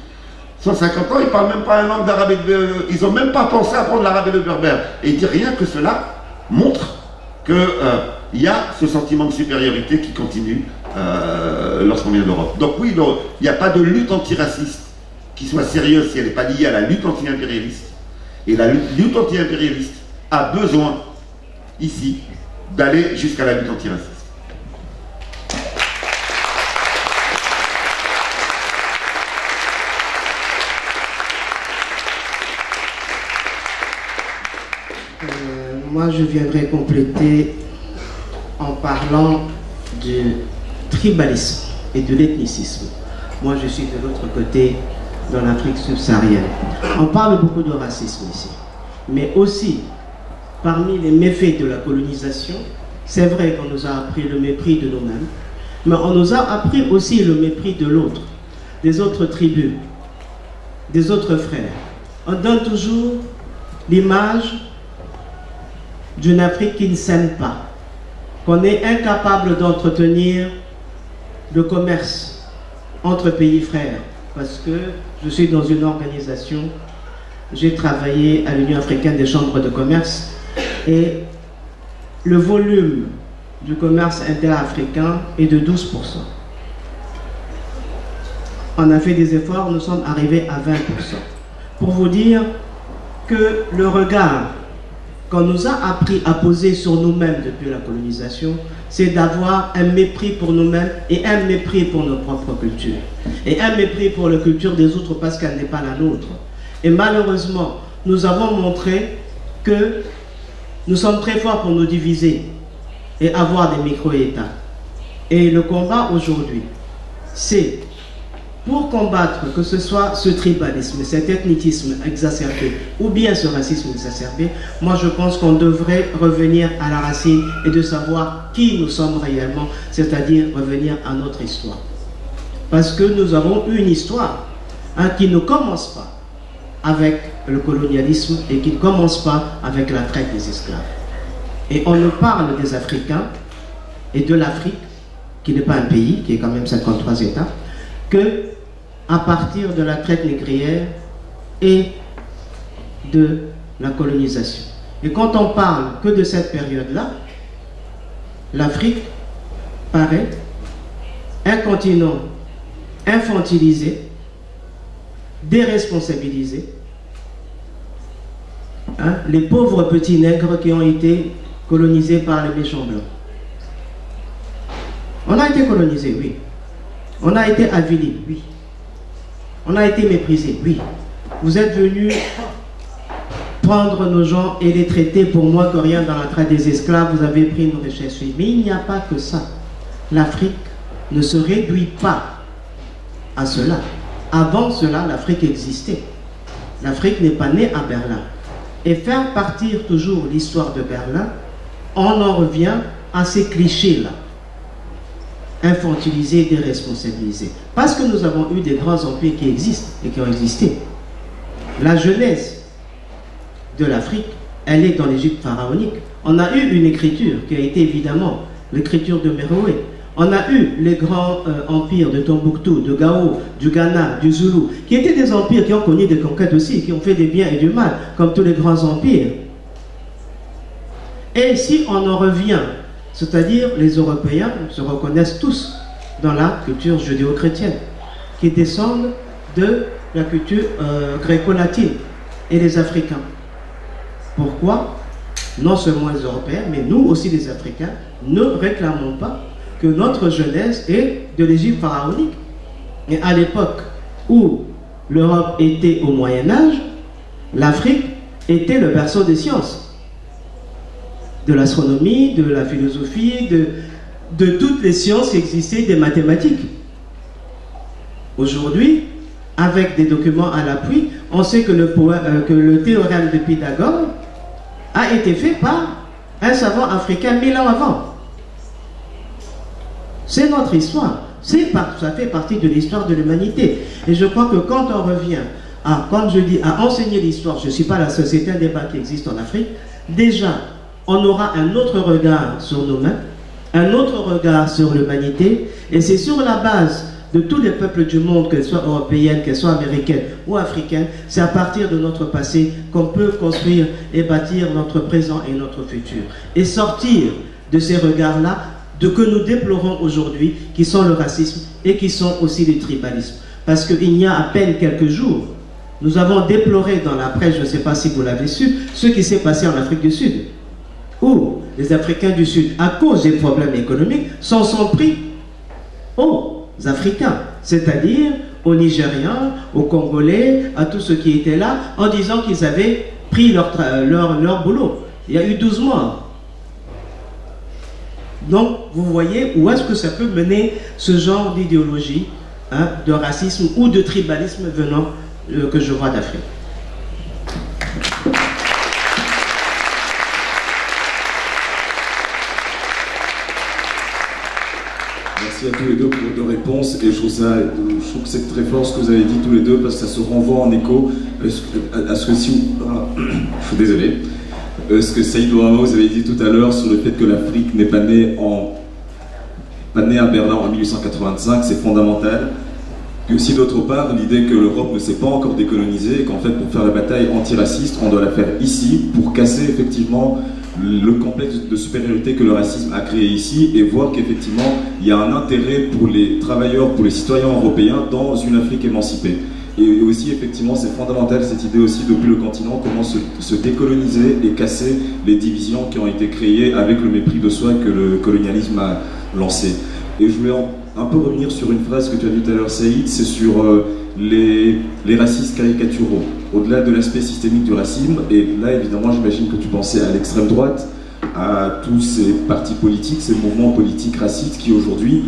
Speaker 3: 150 ans, ils ne parlent même pas un langue d'arabe et de... Ils n'ont même pas pensé à apprendre l'arabe et le berbère. Et il dit rien que cela montre qu'il y a ce sentiment de supériorité qui continue lorsqu'on vient d'Europe. Donc oui, il n'y a pas de lutte antiraciste qui soit sérieuse si elle n'est pas liée à la lutte anti-impérialiste. Et la lutte anti-impérialiste a besoin, ici, d'aller jusqu'à la lutte antiraciste.
Speaker 4: Moi, je viendrai compléter en parlant du tribalisme et de l'ethnicisme. Moi, je suis de l'autre côté, dans l'Afrique subsaharienne. On parle beaucoup de racisme ici, mais aussi, parmi les méfaits de la colonisation, c'est vrai qu'on nous a appris le mépris de nous-mêmes, mais on nous a appris aussi le mépris de l'autre, des autres tribus, des autres frères. On donne toujours l'image d'une Afrique qui ne s'aime pas, qu'on est incapable d'entretenir le commerce entre pays frères, parce que je suis dans une organisation, j'ai travaillé à l'Union africaine des chambres de commerce, et le volume du commerce interafricain est de 12%. On a fait des efforts, nous sommes arrivés à 20%. Pour vous dire que le regard qu'on nous a appris à poser sur nous-mêmes depuis la colonisation, c'est d'avoir un mépris pour nous-mêmes et un mépris pour nos propres cultures. Et un mépris pour la culture des autres parce qu'elle n'est pas la nôtre. Et malheureusement, nous avons montré que nous sommes très forts pour nous diviser et avoir des micro-États. Et le combat aujourd'hui, c'est pour combattre que ce soit ce tribalisme, cet ethnicisme exacerbé ou bien ce racisme exacerbé, moi je pense qu'on devrait revenir à la racine et de savoir qui nous sommes réellement, c'est-à-dire revenir à notre histoire. Parce que nous avons une histoire qui ne commence pas avec le colonialisme et qui ne commence pas avec la traite des esclaves. Et on ne parle des Africains et de l'Afrique, qui n'est pas un pays, qui est quand même 53 États, que à partir de la traite négrière et de la colonisation. Et quand on parle que de cette période-là, l'Afrique paraît un continent infantilisé, déresponsabilisé, les pauvres petits nègres qui ont été colonisés par les méchants blancs. On a été colonisés, oui. On a été avilis, oui. On a été méprisés, oui. Vous êtes venus prendre nos gens et les traiter pour moins que rien dans la traite des esclaves, vous avez pris nos richesses. Mais il n'y a pas que ça. L'Afrique ne se réduit pas à cela. Avant cela, l'Afrique existait. L'Afrique n'est pas née à Berlin. Et faire partir toujours l'histoire de Berlin, on en revient à ces clichés-là. Infantilisés, déresponsabilisés. Parce que nous avons eu des grands empires qui existent et qui ont existé. La genèse de l'Afrique, elle est dans l'Égypte pharaonique. On a eu une écriture qui a été évidemment l'écriture de Méroé. On a eu les grands empires de Tombouctou, de Gao, du Ghana, du Zoulou, qui étaient des empires qui ont connu des conquêtes aussi, qui ont fait des biens et du mal, comme tous les grands empires. Et si on en revient, c'est-à-dire les Européens se reconnaissent tous dans la culture judéo-chrétienne, qui descendent de la culture gréco-latine et les Africains. Pourquoi? non seulement les Européens, mais nous aussi les Africains, ne réclamons pas que notre jeunesse est de l'Égypte pharaonique. Et à l'époque où l'Europe était au Moyen-Âge, l'Afrique était le berceau des sciences, de l'astronomie, de la philosophie, de toutes les sciences qui existaient, des mathématiques. Aujourd'hui, avec des documents à l'appui, on sait que le théorème de Pythagore a été fait par un savant africain 1000 ans avant. C'est notre histoire. Ça fait partie de l'histoire de l'humanité. Et je crois que quand on revient à, comme je dis, à enseigner l'histoire, je ne suis pas la seule, c'est un débat qui existe en Afrique, déjà, on aura un autre regard sur nos mains, un autre regard sur l'humanité, et c'est sur la base de tous les peuples du monde, qu'elles soient européennes, qu'elles soient américaines ou africaines, c'est à partir de notre passé qu'on peut construire et bâtir notre présent et notre futur. Et sortir de ces regards-là, que nous déplorons aujourd'hui, qui sont le racisme et qui sont aussi le tribalisme. Parce qu'il y a à peine quelques jours, nous avons déploré dans la presse, je ne sais pas si vous l'avez su, ce qui s'est passé en Afrique du Sud, où les Africains du Sud, à cause des problèmes économiques, s'en sont pris aux Africains, c'est-à-dire aux Nigériens, aux Congolais, à tous ceux qui étaient là, en disant qu'ils avaient pris leur boulot. Il y a eu 12 morts. Donc, vous voyez où est-ce que ça peut mener ce genre d'idéologie, hein, de racisme ou de tribalisme venant que je vois d'Afrique.
Speaker 1: Merci à tous les deux pour vos deux réponses, et je trouve que c'est très fort ce que vous avez dit tous les deux, parce que ça se renvoie en écho à ce que si... je suis désolé. Ce que Saïd Ouama, vous avez dit tout à l'heure sur le fait que l'Afrique n'est pas née à Berlin en 1885, c'est fondamental. Et aussi d'autre part, l'idée que l'Europe ne s'est pas encore décolonisée et qu'en fait pour faire la bataille antiraciste, on doit la faire ici pour casser effectivement le complexe de supériorité que le racisme a créé ici et voir qu'effectivement il y a un intérêt pour les travailleurs, pour les citoyens européens dans une Afrique émancipée. Et aussi, effectivement, c'est fondamental cette idée aussi depuis le continent, comment se décoloniser et casser les divisions qui ont été créées avec le mépris de soi que le colonialisme a lancé. Et je voulais un peu revenir sur une phrase que tu as dit tout à l'heure, Saïd, c'est sur les racistes caricaturaux, au-delà de l'aspect systémique du racisme. Et là, évidemment, j'imagine que tu pensais à l'extrême droite, à tous ces partis politiques, ces mouvements politiques racistes qui aujourd'hui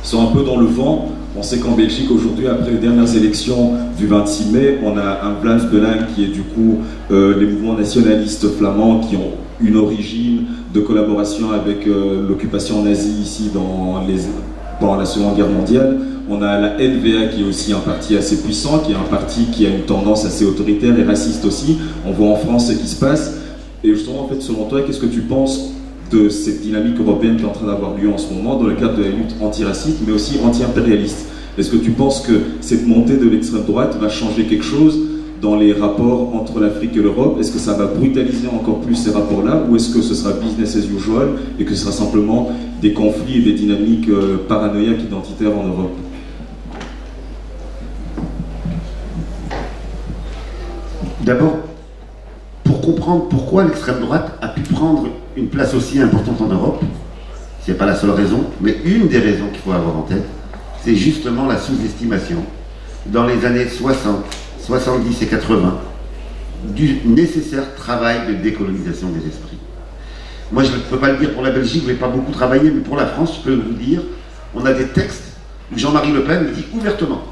Speaker 1: sont un peu dans le vent. On sait qu'en Belgique, aujourd'hui, après les dernières élections du 26 mai, on a un Vlaams Belang qui est du coup les mouvements nationalistes flamands qui ont une origine de collaboration avec l'occupation nazie ici pendant la Seconde Guerre mondiale. On a la NVA qui est aussi un parti assez puissant, qui est un parti qui a une tendance assez autoritaire et raciste aussi. On voit en France ce qui se passe. Et justement, en fait, selon toi, qu'est-ce que tu penses de cette dynamique européenne qui est en train d'avoir lieu en ce moment dans le cadre de la lutte antiraciste mais aussi anti-impérialiste? Est-ce que tu penses que cette montée de l'extrême droite va changer quelque chose dans les rapports entre l'Afrique et l'Europe? Est-ce que ça va brutaliser encore plus ces rapports-là, ou est-ce que ce sera business as usual et que ce sera simplement des conflits et des dynamiques paranoïaques identitaires en Europe?
Speaker 3: D'abord, pour comprendre pourquoi l'extrême droite a pu prendre une place aussi importante en Europe, ce n'est pas la seule raison, mais une des raisons qu'il faut avoir en tête, c'est justement la sous-estimation, dans les années 60, 70 et 80, du nécessaire travail de décolonisation des esprits. Moi, je ne peux pas le dire pour la Belgique, je n'ai pas beaucoup travaillé, mais pour la France, je peux vous dire, on a des textes où Jean-Marie Le Pen dit ouvertement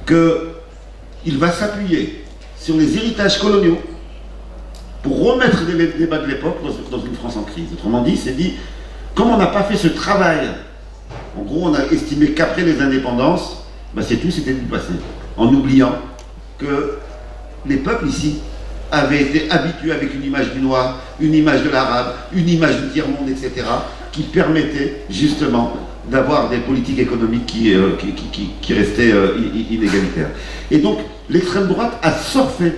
Speaker 3: qu'il va s'appuyer sur les héritages coloniaux pour remettre les débats de l'époque dans une France en crise. Autrement dit, c'est dit, comme on n'a pas fait ce travail, en gros, on a estimé qu'après les indépendances, ben c'est tout, c'était du passé, en oubliant que les peuples ici avaient été habitués avec une image du noir, une image de l'arabe, une image du tiers-monde, etc., qui permettait justement d'avoir des politiques économiques qui restaient inégalitaires. Et donc, l'extrême droite a surfé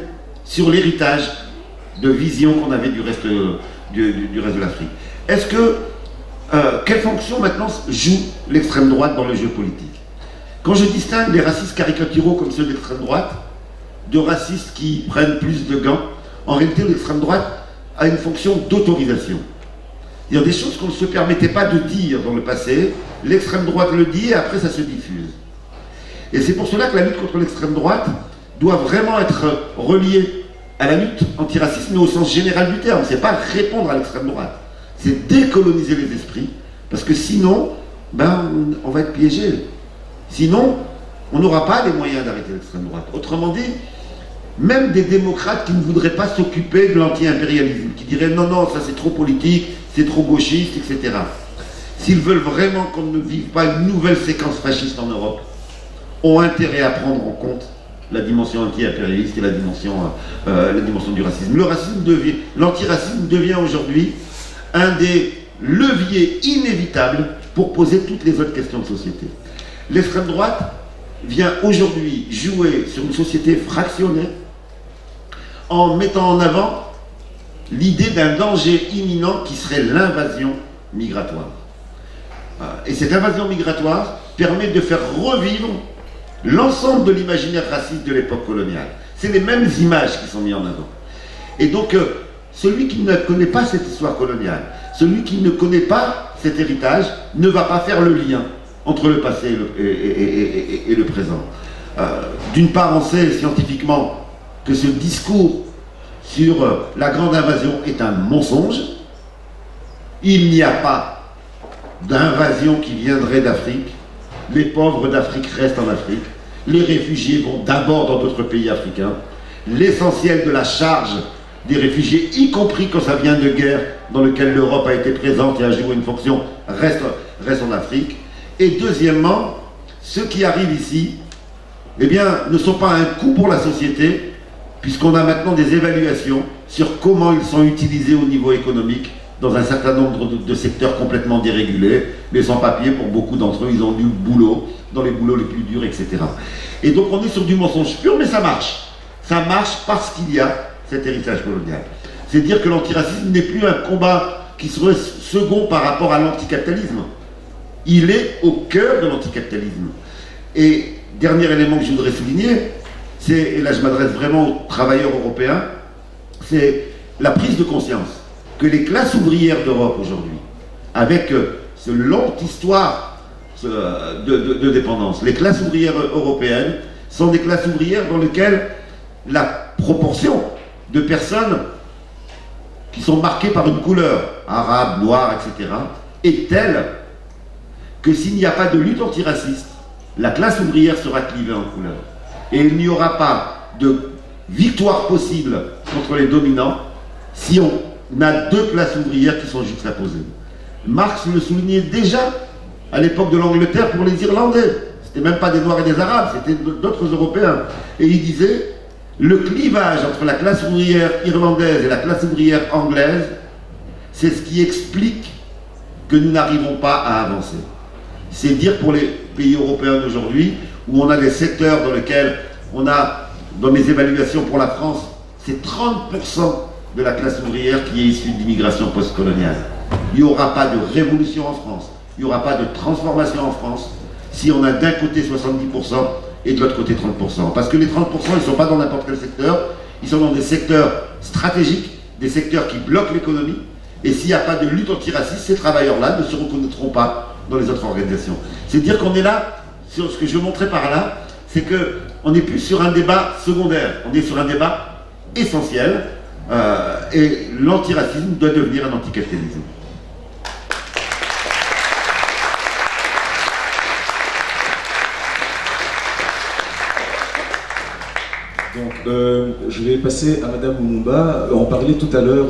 Speaker 3: sur l'héritage de vision qu'on avait du reste de l'Afrique. Est-ce que quelle fonction maintenant joue l'extrême droite dans le jeu politique? Quand je distingue les racistes caricaturaux comme ceux de l'extrême droite, de racistes qui prennent plus de gants, En réalité, l'extrême droite a une fonction d'autorisation. Il y a des choses qu'on ne se permettait pas de dire dans le passé, l'extrême droite le dit et après ça se diffuse. Et c'est pour cela que la lutte contre l'extrême droite doit vraiment être reliée à la lutte antiraciste, mais au sens général du terme. C'est pas répondre à l'extrême droite, c'est décoloniser les esprits, parce que sinon, on va être piégé. Sinon, on n'aura pas les moyens d'arrêter l'extrême droite. Autrement dit, même des démocrates qui ne voudraient pas s'occuper de l'anti-impérialisme, qui diraient non, non, ça c'est trop politique, c'est trop gauchiste, etc. S'ils veulent vraiment qu'on ne vive pas une nouvelle séquence fasciste en Europe, ont intérêt à prendre en compte la dimension anti-impérialiste et la dimension du racisme. L'antiracisme devient aujourd'hui un des leviers inévitables pour poser toutes les autres questions de société. L'extrême droite vient aujourd'hui jouer sur une société fractionnée en mettant en avant l'idée d'un danger imminent qui serait l'invasion migratoire. Et cette invasion migratoire permet de faire revivre l'ensemble de l'imaginaire raciste de l'époque coloniale. C'est les mêmes images qui sont mises en avant. Et donc, celui qui ne connaît pas cette histoire coloniale, celui qui ne connaît pas cet héritage, ne va pas faire le lien entre le passé et le présent. D'une part, on sait scientifiquement que ce discours sur la grande invasion est un mensonge. Il n'y a pas d'invasion qui viendrait d'Afrique. Les pauvres d'Afrique restent en Afrique. Les réfugiés vont d'abord dans d'autres pays africains. L'essentiel de la charge des réfugiés, y compris quand ça vient de guerres dans lesquelles l'Europe a été présente et a joué une fonction, reste en Afrique. Et deuxièmement, ceux qui arrivent ici, eh bien, ne sont pas un coût pour la société, puisqu'on a maintenant des évaluations sur comment ils sont utilisés au niveau économique dans un certain nombre de secteurs complètement dérégulés. Les sans-papiers, pour beaucoup d'entre eux, ils ont du boulot, dans les boulots les plus durs, etc. Et donc on est sur du mensonge pur, mais ça marche. Ça marche parce qu'il y a cet héritage colonial. C'est dire que l'antiracisme n'est plus un combat qui serait second par rapport à l'anticapitalisme. Il est au cœur de l'anticapitalisme. Et dernier élément que je voudrais souligner, et là je m'adresse vraiment aux travailleurs européens, c'est la prise de conscience que les classes ouvrières d'Europe aujourd'hui, avec ce longue histoire de dépendance, les classes ouvrières européennes sont des classes ouvrières dans lesquelles la proportion de personnes qui sont marquées par une couleur, arabe, noire, etc., est telle que s'il n'y a pas de lutte antiraciste, la classe ouvrière sera clivée en couleur. Et il n'y aura pas de victoire possible contre les dominants si on a deux classes ouvrières qui sont juxtaposées. Marx le soulignait déjà à l'époque de l'Angleterre pour les Irlandais. C'était même pas des Noirs et des Arabes, c'était d'autres Européens. Et il disait, le clivage entre la classe ouvrière irlandaise et la classe ouvrière anglaise, c'est ce qui explique que nous n'arrivons pas à avancer. C'est dire pour les pays européens d'aujourd'hui, où on a des secteurs dans lesquels on a, dans mes évaluations pour la France, c'est 30% de la classe ouvrière qui est issue d'immigration postcoloniale. Il n'y aura pas de révolution en France, il n'y aura pas de transformation en France, si on a d'un côté 70% et de l'autre côté 30%. Parce que les 30%, ils ne sont pas dans n'importe quel secteur, ils sont dans des secteurs stratégiques, des secteurs qui bloquent l'économie, et s'il n'y a pas de lutte antiraciste, ces travailleurs-là ne se reconnaîtront pas dans les autres organisations. C'est dire qu'on est là, sur ce que je montrais par là, c'est qu'on n'est plus sur un débat secondaire, on est sur un débat essentiel, et l'antiracisme doit devenir un anticapitalisme.
Speaker 1: Donc, je vais passer à Madame Lumumba. On parlait tout à l'heure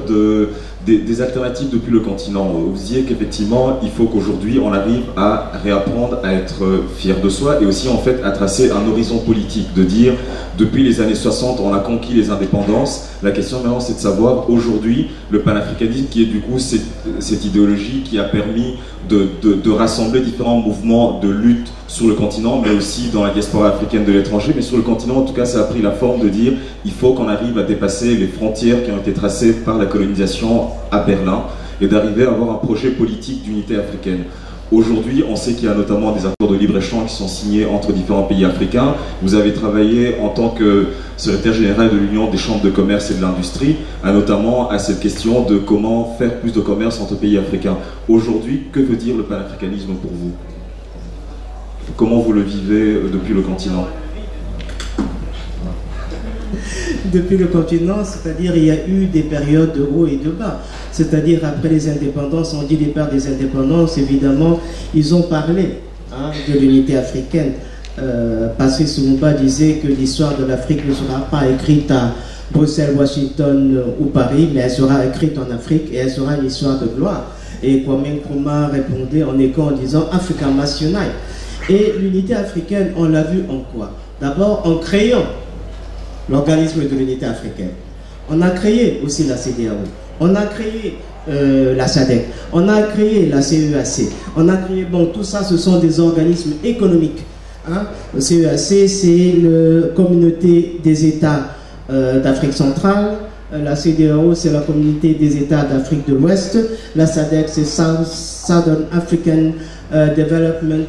Speaker 1: des alternatives depuis le continent. Vous disiez qu'effectivement, il faut qu'aujourd'hui, on arrive à réapprendre à être fier de soi et aussi en fait à tracer un horizon politique, de dire, depuis les années 60, on a conquis les indépendances. La question maintenant, c'est de savoir aujourd'hui, le panafricanisme qui est du coup cette idéologie qui a permis de rassembler différents mouvements de lutte sur le continent, mais aussi dans la diaspora africaine de l'étranger. Mais sur le continent, en tout cas, ça a pris la forme de dire il faut qu'on arrive à dépasser les frontières qui ont été tracées par la colonisation à Berlin et d'arriver à avoir un projet politique d'unité africaine. Aujourd'hui, on sait qu'il y a notamment des accords de libre-échange qui sont signés entre différents pays africains. Vous avez travaillé en tant que secrétaire général de l'Union des chambres de commerce et de l'industrie, notamment à cette question de comment faire plus de commerce entre pays africains. Aujourd'hui, que veut dire le panafricanisme pour vous? Comment vous le vivez depuis le continent?
Speaker 4: Depuis le continent, c'est-à-dire il y a eu des périodes de haut et de bas. C'est-à-dire après les indépendances, on dit les pères des indépendances, évidemment, ils ont parlé de l'unité africaine. Patrice Lumumba disait que l'histoire de l'Afrique ne sera pas écrite à Bruxelles, Washington ou Paris, mais elle sera écrite en Afrique et elle sera une histoire de gloire. Et Kwame Nkrumah répondait en écho en disant Africa Must Unite. Et l'unité africaine, on l'a vu en quoi? D'abord en créant l'organisme de l'unité africaine. On a créé aussi la CEDEAO. On a créé la SADC. On a créé la CEAC. On a créé, bon, tout ça, ce sont des organismes économiques. Le CEAC, c'est la communauté des États d'Afrique centrale. La CEDEAO, c'est la communauté des États d'Afrique de l'Ouest. La SADC, c'est Southern African Development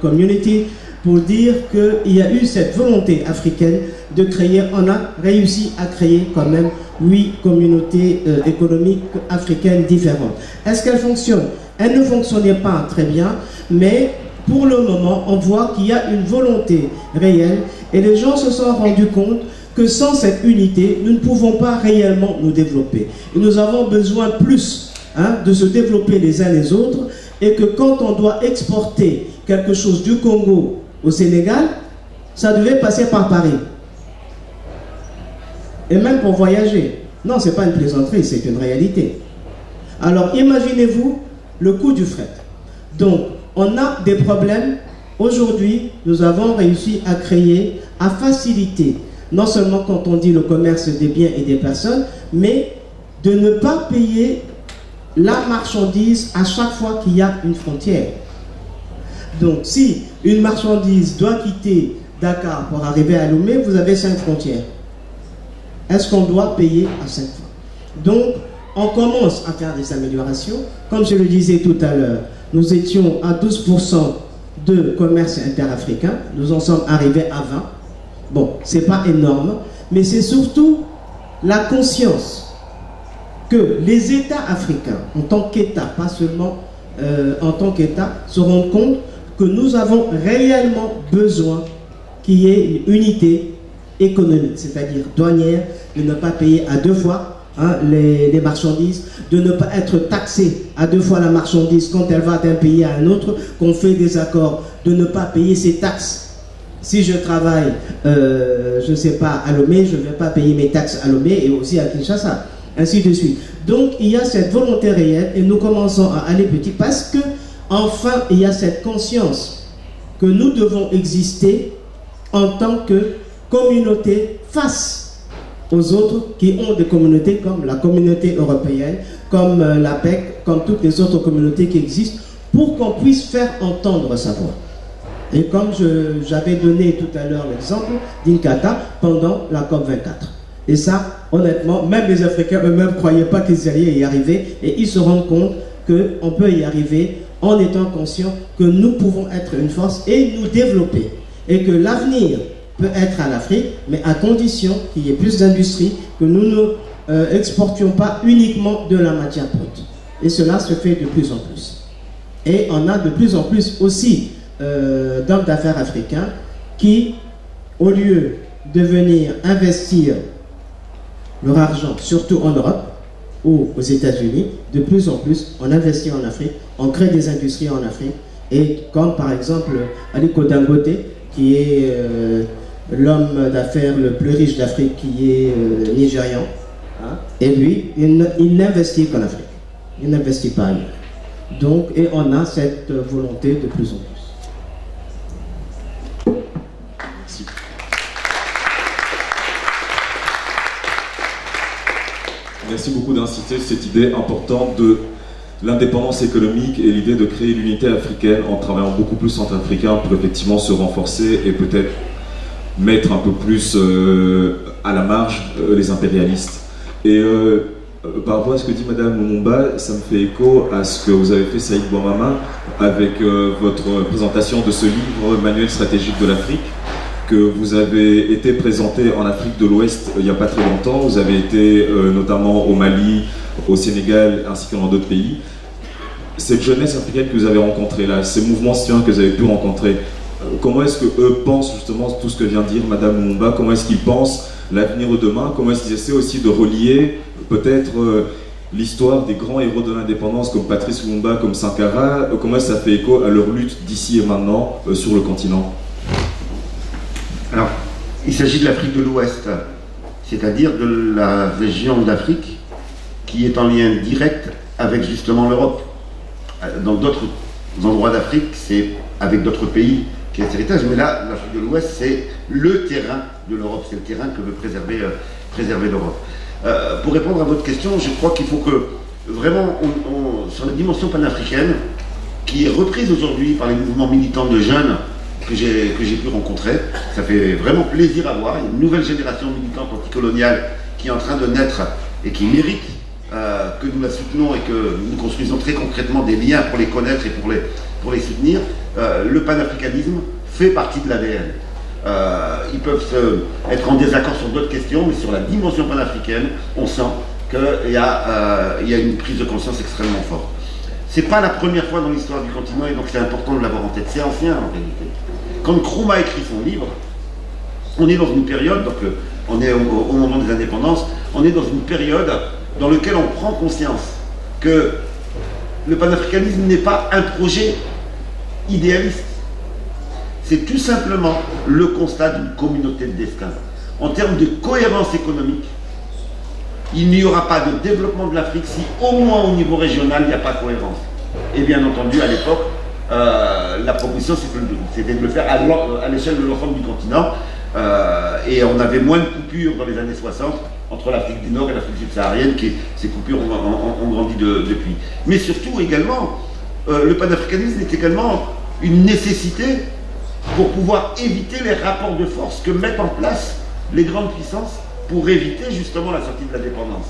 Speaker 4: Community, pour dire qu'il y a eu cette volonté africaine de créer, on a réussi à créer quand même 8 communautés économiques africaines différentes. Est-ce qu'elles fonctionnent? Elles ne fonctionnaient pas très bien, mais pour le moment, on voit qu'il y a une volonté réelle et les gens se sont rendus compte que sans cette unité, nous ne pouvons pas réellement nous développer. Et nous avons besoin plus de se développer les uns les autres, et que quand on doit exporter quelque chose du Congo au Sénégal, ça devait passer par Paris. Et même pour voyager. Non, ce n'est pas une plaisanterie, c'est une réalité. Alors, imaginez-vous le coût du fret. Donc, on a des problèmes. Aujourd'hui, nous avons réussi à créer, à faciliter, non seulement quand on dit le commerce des biens et des personnes, mais de ne pas payer la marchandise à chaque fois qu'il y a une frontière. Donc, si une marchandise doit quitter Dakar pour arriver à Lomé, vous avez 5 frontières. Est-ce qu'on doit payer à 5 fois? Donc, on commence à faire des améliorations. Comme je le disais tout à l'heure, nous étions à 12% de commerce interafricain. Nous en sommes arrivés à 20%. Bon, ce n'est pas énorme, mais c'est surtout la conscience que les États africains, en tant qu'État, pas seulement en tant qu'État, se rendent compte que nous avons réellement besoin qu'il y ait une unité économique, c'est-à-dire douanière, de ne pas payer à 2 fois les marchandises, de ne pas être taxé à 2 fois la marchandise quand elle va d'un pays à un autre, qu'on fait des accords, de ne pas payer ses taxes. Si je travaille, je ne sais pas, à Lomé, je ne vais pas payer mes taxes à Lomé et aussi à Kinshasa, ainsi de suite. Donc il y a cette volonté réelle et nous commençons à aller petit parce que enfin il y a cette conscience que nous devons exister en tant que communauté face aux autres qui ont des communautés comme la communauté européenne, comme l'APEC, comme toutes les autres communautés qui existent, pour qu'on puisse faire entendre sa voix. Et comme j'avais donné tout à l'heure l'exemple d'Inkatha pendant la COP24. Et ça, honnêtement, même les Africains eux-mêmes ne croyaient pas qu'ils allaient y arriver, et ils se rendent compte qu'on peut y arriver en étant conscient que nous pouvons être une force et nous développer. Et que l'avenir peut être à l'Afrique, mais à condition qu'il y ait plus d'industrie, que nous ne exportions pas uniquement de la matière brute. Et cela se fait de plus en plus. Et on a de plus en plus aussi d'hommes d'affaires africains qui, au lieu de venir investir leur argent, surtout en Europe ou aux États-Unis, de plus en plus, on investit en Afrique, on crée des industries en Afrique, et comme par exemple Aliko Dangote, qui est l'homme d'affaires le plus riche d'Afrique, qui est nigérian, et lui, il n'investit qu'en Afrique, il n'investit pas ailleurs. Donc, et on a cette volonté de plus en plus.
Speaker 1: Merci. Merci beaucoup d'inciter cette idée importante de l'indépendance économique et l'idée de créer l'unité africaine en travaillant beaucoup plus centrafricain pour effectivement se renforcer et peut-être mettre un peu plus à la marge les impérialistes. Et Par rapport à ce que dit Madame Lumumba, ça me fait écho à ce que vous avez fait, Saïd Bouamama, avec votre présentation de ce livre, Manuel stratégique de l'Afrique, que vous avez été présenté en Afrique de l'Ouest il n'y a pas très longtemps. Vous avez été notamment au Mali, au Sénégal, ainsi que dans d'autres pays. Cette jeunesse africaine que vous avez rencontrée là, ces mouvements citoyens que vous avez pu rencontrer, comment est-ce qu'eux pensent justement tout ce que vient de dire Madame Lumumba? Comment est-ce qu'ils pensent l'avenir de demain? Comment est-ce qu'ils essaient aussi de relier peut-être l'histoire des grands héros de l'indépendance comme Patrice Lumumba, comme Sankara? Comment est-ce que ça fait écho à leur lutte d'ici et maintenant sur le continent?
Speaker 3: Alors, il s'agit de l'Afrique de l'Ouest, c'est-à-dire de la région d'Afrique qui est en lien direct avec justement l'Europe. Dans d'autres endroits d'Afrique, c'est avec d'autres pays qui est cet héritage, mais là, l'Afrique de l'Ouest, c'est le terrain de l'Europe, c'est le terrain que veut préserver l'Europe. Pour répondre à votre question, je crois qu'il faut que, vraiment, sur la dimension panafricaine, qui est reprise aujourd'hui par les mouvements militants de jeunes que j'ai pu rencontrer, ça fait vraiment plaisir à voir. Il y a une nouvelle génération militante anticoloniale qui est en train de naître et qui mérite que nous la soutenons et que nous construisons très concrètement des liens pour les connaître et pour les soutenir. Le panafricanisme fait partie de l'ADN. Ils peuvent être en désaccord sur d'autres questions, mais sur la dimension panafricaine, on sent qu'il y a une prise de conscience extrêmement forte. C'est pas la première fois dans l'histoire du continent, et donc c'est important de l'avoir en tête. C'est ancien en réalité. Quand Nkrumah écrit son livre, on est dans une période, donc on est au moment des indépendances, on est dans une période dans laquelle on prend conscience que le panafricanisme n'est pas un projet idéaliste. C'est tout simplement le constat d'une communauté de destin. En termes de cohérence économique, il n'y aura pas de développement de l'Afrique si au moins au niveau régional, il n'y a pas de cohérence. Et bien entendu, à l'époque, la proposition, c'était de le faire à l'échelle de l'ensemble du continent. Et on avait moins de coupures dans les années 60 entre l'Afrique du Nord et l'Afrique subsaharienne, ces coupures ont grandi depuis. Mais surtout également, le panafricanisme est également une nécessité pour pouvoir éviter les rapports de force que mettent en place les grandes puissances pour éviter justement la sortie de la dépendance.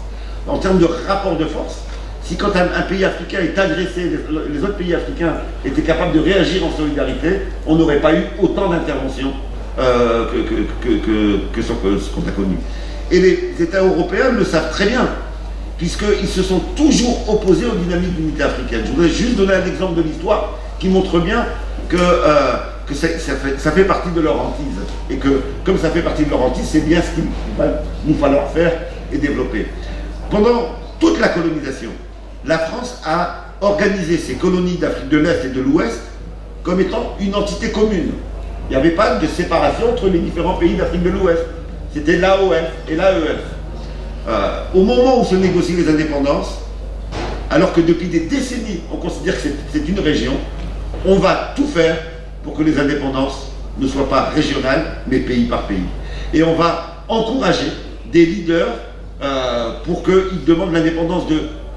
Speaker 3: En termes de rapports de force, si quand un pays africain est agressé, les autres pays africains étaient capables de réagir en solidarité, on n'aurait pas eu autant d'interventions que ce qu'on a connu. Et les États européens le savent très bien, puisqu'ils se sont toujours opposés aux dynamiques d'unité africaine. Je voudrais juste donner un exemple de l'histoire qui montre bien que ça fait partie de leur hantise. Et que, comme ça fait partie de leur hantise, c'est bien ce qu'il va nous falloir faire et développer. Pendant toute la colonisation, la France a organisé ses colonies d'Afrique de l'Est et de l'Ouest comme étant une entité commune. Il n'y avait pas de séparation entre les différents pays d'Afrique de l'Ouest. C'était l'AOF et l'AEF. Au moment où se négocient les indépendances, alors que depuis des décennies, on considère que c'est une région, on va tout faire pour que les indépendances ne soient pas régionales, mais pays par pays. Et on va encourager des leaders pour qu'ils demandent l'indépendance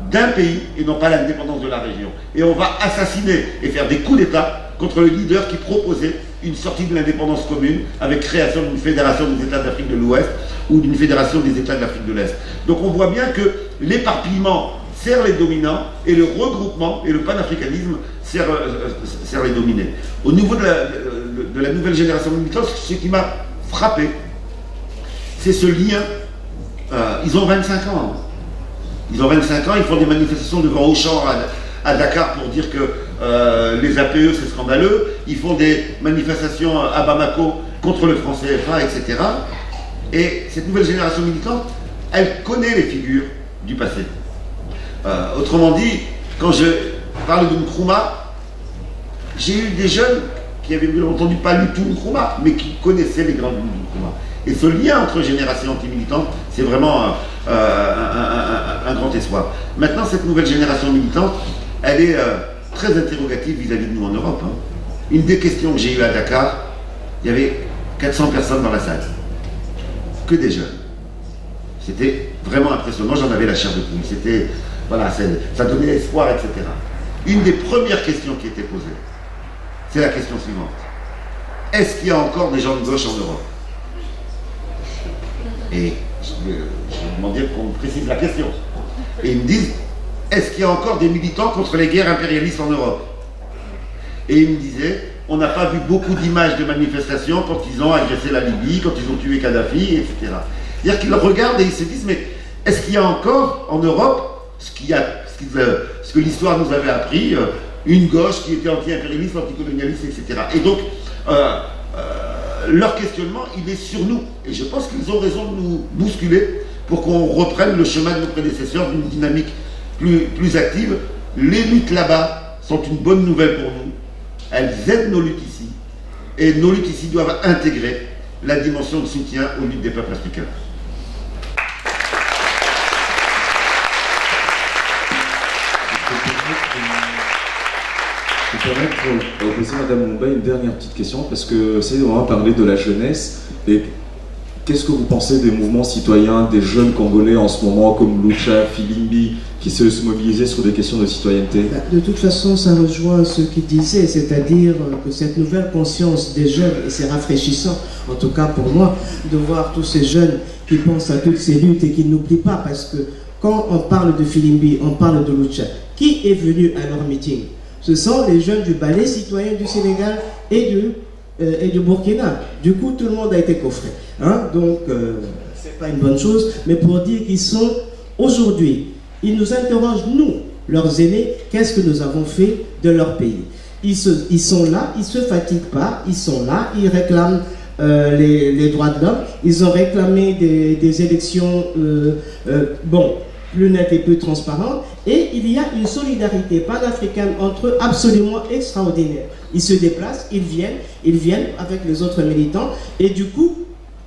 Speaker 3: d'un pays et non pas l'indépendance de la région. Et on va assassiner et faire des coups d'État contre le leader qui proposait une sortie de l'indépendance commune avec création d'une fédération des États d'Afrique de l'Ouest ou d'une fédération des États de l'Afrique de l'Est. Donc on voit bien que l'éparpillement sert les dominants et le regroupement et le panafricanisme sert les dominés. Au niveau de la nouvelle génération militante, ce qui m'a frappé, c'est ce lien. Ils ont 25 ans. Hein. Ils ont 25 ans, ils font des manifestations devant Auchan à Dakar pour dire que les APE c'est scandaleux. Ils font des manifestations à Bamako contre le franc CFA, etc. Et cette nouvelle génération militante, elle connaît les figures du passé. Autrement dit, quand je parle de Nkrumah, j'ai eu des jeunes qui avaient bien entendu pas lu tout Nkrumah, mais qui connaissaient les grandes lignes de Nkrumah. Et ce lien entre générations anti-militantes, c'est vraiment un grand espoir. Maintenant, cette nouvelle génération militante, elle est très interrogative vis-à-vis de nous en Europe. Hein. Une des questions que j'ai eues à Dakar, il y avait 400 personnes dans la salle. Que des jeunes. C'était vraiment impressionnant, j'en avais la chair de poule. C'était, voilà, ça donnait espoir, etc. Une des premières questions qui était posée, c'est la question suivante. Est-ce qu'il y a encore des gens de gauche en Europe? Et je vais demander qu'on précise la question. Et ils me disent, est-ce qu'il y a encore des militants contre les guerres impérialistes en Europe? Et ils me disaient, on n'a pas vu beaucoup d'images de manifestations quand ils ont agressé la Libye, quand ils ont tué Kadhafi, etc. C'est-à-dire qu'ils regardent et ils se disent, mais est-ce qu'il y a encore en Europe ce que l'histoire nous avait appris, une gauche qui était anti-impérialiste, anticolonialiste, etc. Et donc, leur questionnement, il est sur nous. Et je pense qu'ils ont raison de nous bousculer pour qu'on reprenne le chemin de nos prédécesseurs d'une dynamique plus active. Les luttes là-bas sont une bonne nouvelle pour nous. Elles aident nos luttes ici. Et nos luttes ici doivent intégrer la dimension de soutien aux luttes des peuples africains.
Speaker 1: Je vais poser à Mme Mumba une dernière petite question, parce que c'est on va parler de la jeunesse. Et qu'est-ce que vous pensez des mouvements citoyens, des jeunes Congolais en ce moment, comme Lucha, Filimbi, qui se mobilisaient sur des questions de citoyenneté?
Speaker 4: De toute façon, ça rejoint ce qu'il disait, c'est-à-dire que cette nouvelle conscience des jeunes, et c'est rafraîchissant, en tout cas pour moi, de voir tous ces jeunes qui pensent à toutes ces luttes et qui n'oublient pas, parce que quand on parle de Filimbi, on parle de Lucha. Qui est venu à leur meeting? Ce sont les jeunes du ballet citoyen du Sénégal et du Burkina. Du coup, tout le monde a été coffré. Hein? Donc, c'est pas une bonne chose, mais pour dire qu'ils sont aujourd'hui, ils nous interrogent, nous, leurs aînés, qu'est-ce que nous avons fait de leur pays. Ils sont là, ils ne se fatiguent pas, ils sont là, ils réclament les droits de l'homme, ils ont réclamé des élections, plus nettes et plus transparentes, et il y a une solidarité panafricaine entre eux absolument extraordinaire. Ils se déplacent, ils viennent avec les autres militants, et du coup,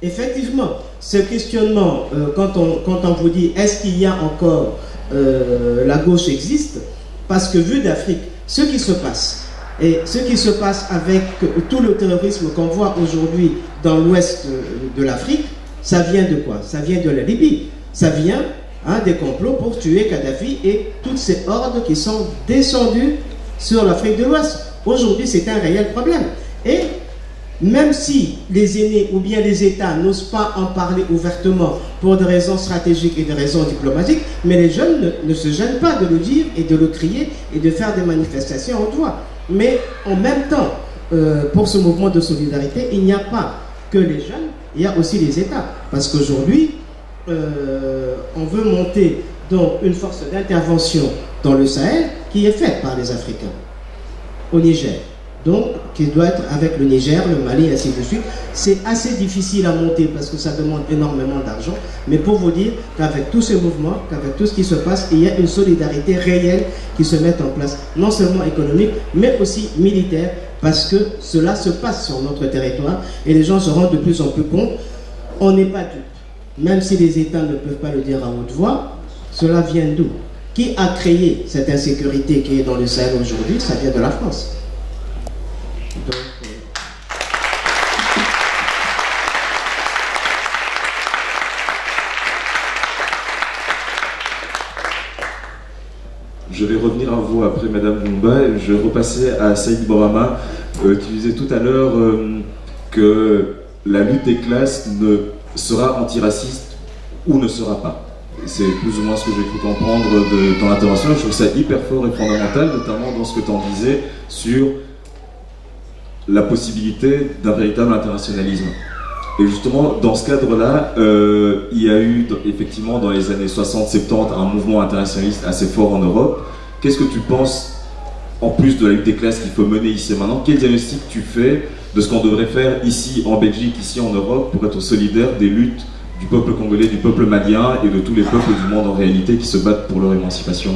Speaker 4: effectivement, ce questionnement, quand on vous dit est-ce qu'il y a encore la gauche existe, parce que vu d'Afrique, ce qui se passe, et ce qui se passe avec tout le terrorisme qu'on voit aujourd'hui dans l'ouest de l'Afrique, ça vient de quoi? Ça vient de la Libye, ça vient des complots pour tuer Kadhafi et toutes ces hordes qui sont descendues sur l'Afrique de l'Ouest. Aujourd'hui, c'est un réel problème. Et même si les aînés ou bien les États n'osent pas en parler ouvertement pour des raisons stratégiques et des raisons diplomatiques, mais les jeunes ne se gênent pas de le dire et de le crier et de faire des manifestations en voix. Mais en même temps, pour ce mouvement de solidarité, il n'y a pas que les jeunes, il y a aussi les États. Parce qu'aujourd'hui, on veut monter dans une force d'intervention dans le Sahel qui est faite par les Africains, au Niger. Donc, qui doit être avec le Niger, le Mali, et ainsi de suite. C'est assez difficile à monter parce que ça demande énormément d'argent. Mais pour vous dire qu'avec tous ces mouvements, qu'avec tout ce qui se passe, il y a une solidarité réelle qui se met en place, non seulement économique, mais aussi militaire, parce que cela se passe sur notre territoire et les gens se rendent de plus en plus compte. On n'est pas dupes. Même si les États ne peuvent pas le dire à haute voix, cela vient d'où? Qui a créé cette insécurité qui est dans le Sahel aujourd'hui? Ça vient de la France. Donc,
Speaker 1: je vais revenir à vous après Madame Mumba. Je repassais à Saïd Borama. Tu disais tout à l'heure que la lutte des classes sera antiraciste ou ne sera pas. C'est plus ou moins ce que j'ai pu comprendre de ton intervention. Je trouve ça hyper fort et fondamental, notamment dans ce que tu en disais sur la possibilité d'un véritable internationalisme. Et justement, dans ce cadre-là, il y a eu effectivement dans les années 60-70 un mouvement internationaliste assez fort en Europe. Qu'est-ce que tu penses, en plus de la lutte des classes qu'il faut mener ici et maintenant, quel diagnostic tu fais de ce qu'on devrait faire ici en Belgique, ici en Europe, pour être solidaire des luttes du peuple congolais, du peuple malien et de tous les peuples du monde en réalité qui se battent pour leur émancipation?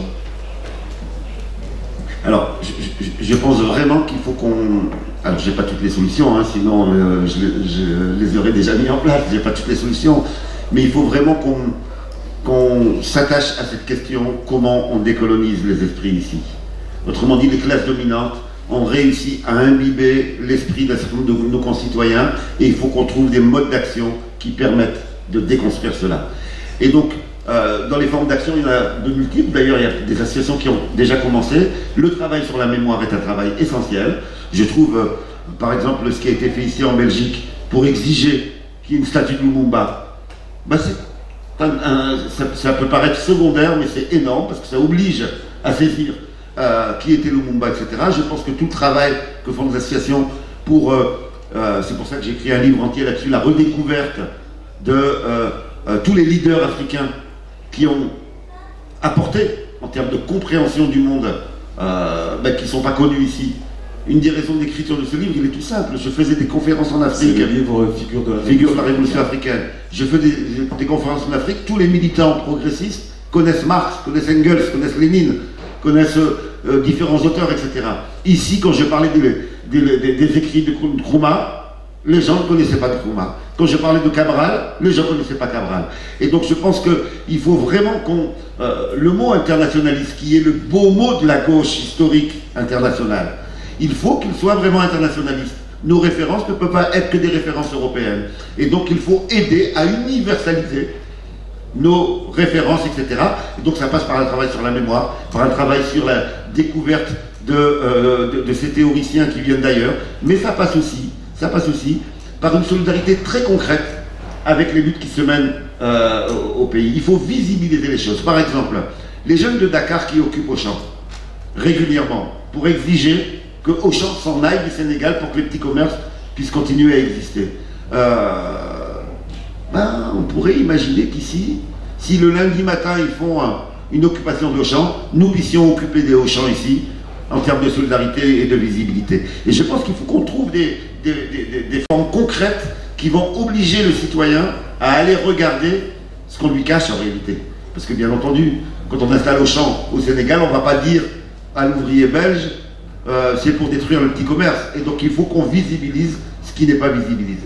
Speaker 3: Alors, je pense vraiment qu'il faut qu'on... Alors, je n'ai pas toutes les solutions, hein, sinon je les aurais déjà mis en place, je n'ai pas toutes les solutions, mais il faut vraiment qu'on s'attache à cette question, comment on décolonise les esprits ici. Autrement dit, les classes dominantes ont réussi à imbiber l'esprit d'un certain nombre de nos concitoyens, et il faut qu'on trouve des modes d'action qui permettent de déconstruire cela. Et donc, dans les formes d'action, il y en a de multiples. D'ailleurs, il y a des associations qui ont déjà commencé. Le travail sur la mémoire est un travail essentiel. Je trouve, par exemple, ce qui a été fait ici en Belgique pour exiger qu'il y ait une statue de Lumumba. Ben ça peut paraître secondaire, mais c'est énorme parce que ça oblige à saisir qui était Lumumba, etc. Je pense que tout le travail que font les associations pour... c'est pour ça que j'ai écrit un livre entier là-dessus, la redécouverte de tous les leaders africains qui ont apporté, en termes de compréhension du monde, qui ne sont pas connus ici. Une des raisons d'écriture de ce livre, il est tout simple. Je faisais des conférences en Afrique.
Speaker 1: C'est le livre
Speaker 3: Figure de la Révolution africaine. Je fais des conférences en Afrique. Tous les militants progressistes connaissent Marx, connaissent Engels, connaissent Lénine, connaissent différents auteurs, etc. Ici, quand je parlais des écrits de Nkrumah, les gens ne connaissaient pas Nkrumah. Quand je parlais de Cabral, les gens ne connaissaient pas Cabral. Et donc je pense qu'il faut vraiment le mot internationaliste, qui est le beau mot de la gauche historique internationale, il faut qu'il soit vraiment internationaliste. Nos références ne peuvent pas être que des références européennes. Et donc il faut aider à universaliser nos références, etc. Et donc ça passe par un travail sur la mémoire, par un travail sur la découverte de ces théoriciens qui viennent d'ailleurs, mais ça passe aussi par une solidarité très concrète avec les luttes qui se mènent au pays. Il faut visibiliser les choses. Par exemple, les jeunes de Dakar qui occupent Auchan régulièrement pour exiger que Auchan s'en aille du Sénégal pour que les petits commerces puissent continuer à exister. On pourrait imaginer qu'ici, si le lundi matin ils font une occupation d'Auchan, nous puissions occuper des Auchan ici, en termes de solidarité et de visibilité. Et je pense qu'il faut qu'on trouve des formes concrètes qui vont obliger le citoyen à aller regarder ce qu'on lui cache en réalité. Parce que bien entendu, quand on installe Auchan au Sénégal, on ne va pas dire à l'ouvrier belge c'est pour détruire le petit commerce. Et donc il faut qu'on visibilise ce qui n'est pas visibilisé.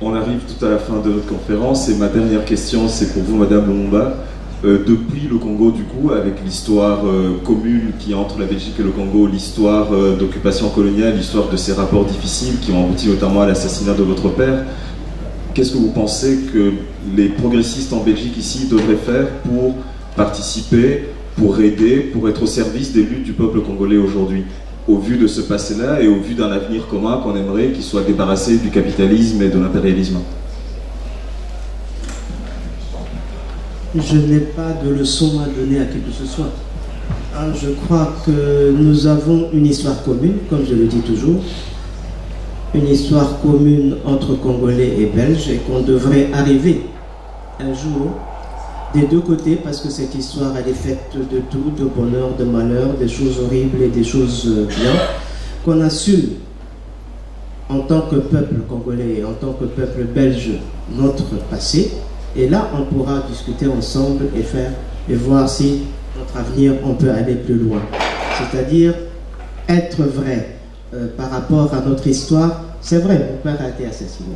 Speaker 1: On arrive tout à la fin de notre conférence et ma dernière question c'est pour vous Madame Lumumba. Depuis le Congo du coup, avec l'histoire commune qui est entre la Belgique et le Congo, l'histoire d'occupation coloniale, l'histoire de ces rapports difficiles qui ont abouti notamment à l'assassinat de votre père, qu'est-ce que vous pensez que les progressistes en Belgique ici devraient faire pour participer, pour aider, pour être au service des luttes du peuple congolais aujourd'hui, au vu de ce passé-là et au vu d'un avenir commun qu'on aimerait qu'il soit débarrassé du capitalisme et de l'impérialisme?
Speaker 4: Je n'ai pas de leçon à donner à qui que ce soit. Je crois que nous avons une histoire commune, comme je le dis toujours, une histoire commune entre Congolais et Belges, et qu'on devrait arriver un jour des deux côtés, parce que cette histoire elle est faite de tout, de bonheur, de malheur, des choses horribles et des choses bien, qu'on assume en tant que peuple congolais et en tant que peuple belge notre passé, et là on pourra discuter ensemble et voir si notre avenir on peut aller plus loin, c'est-à-dire être vrai par rapport à notre histoire. C'est vrai, mon père a été assassiné,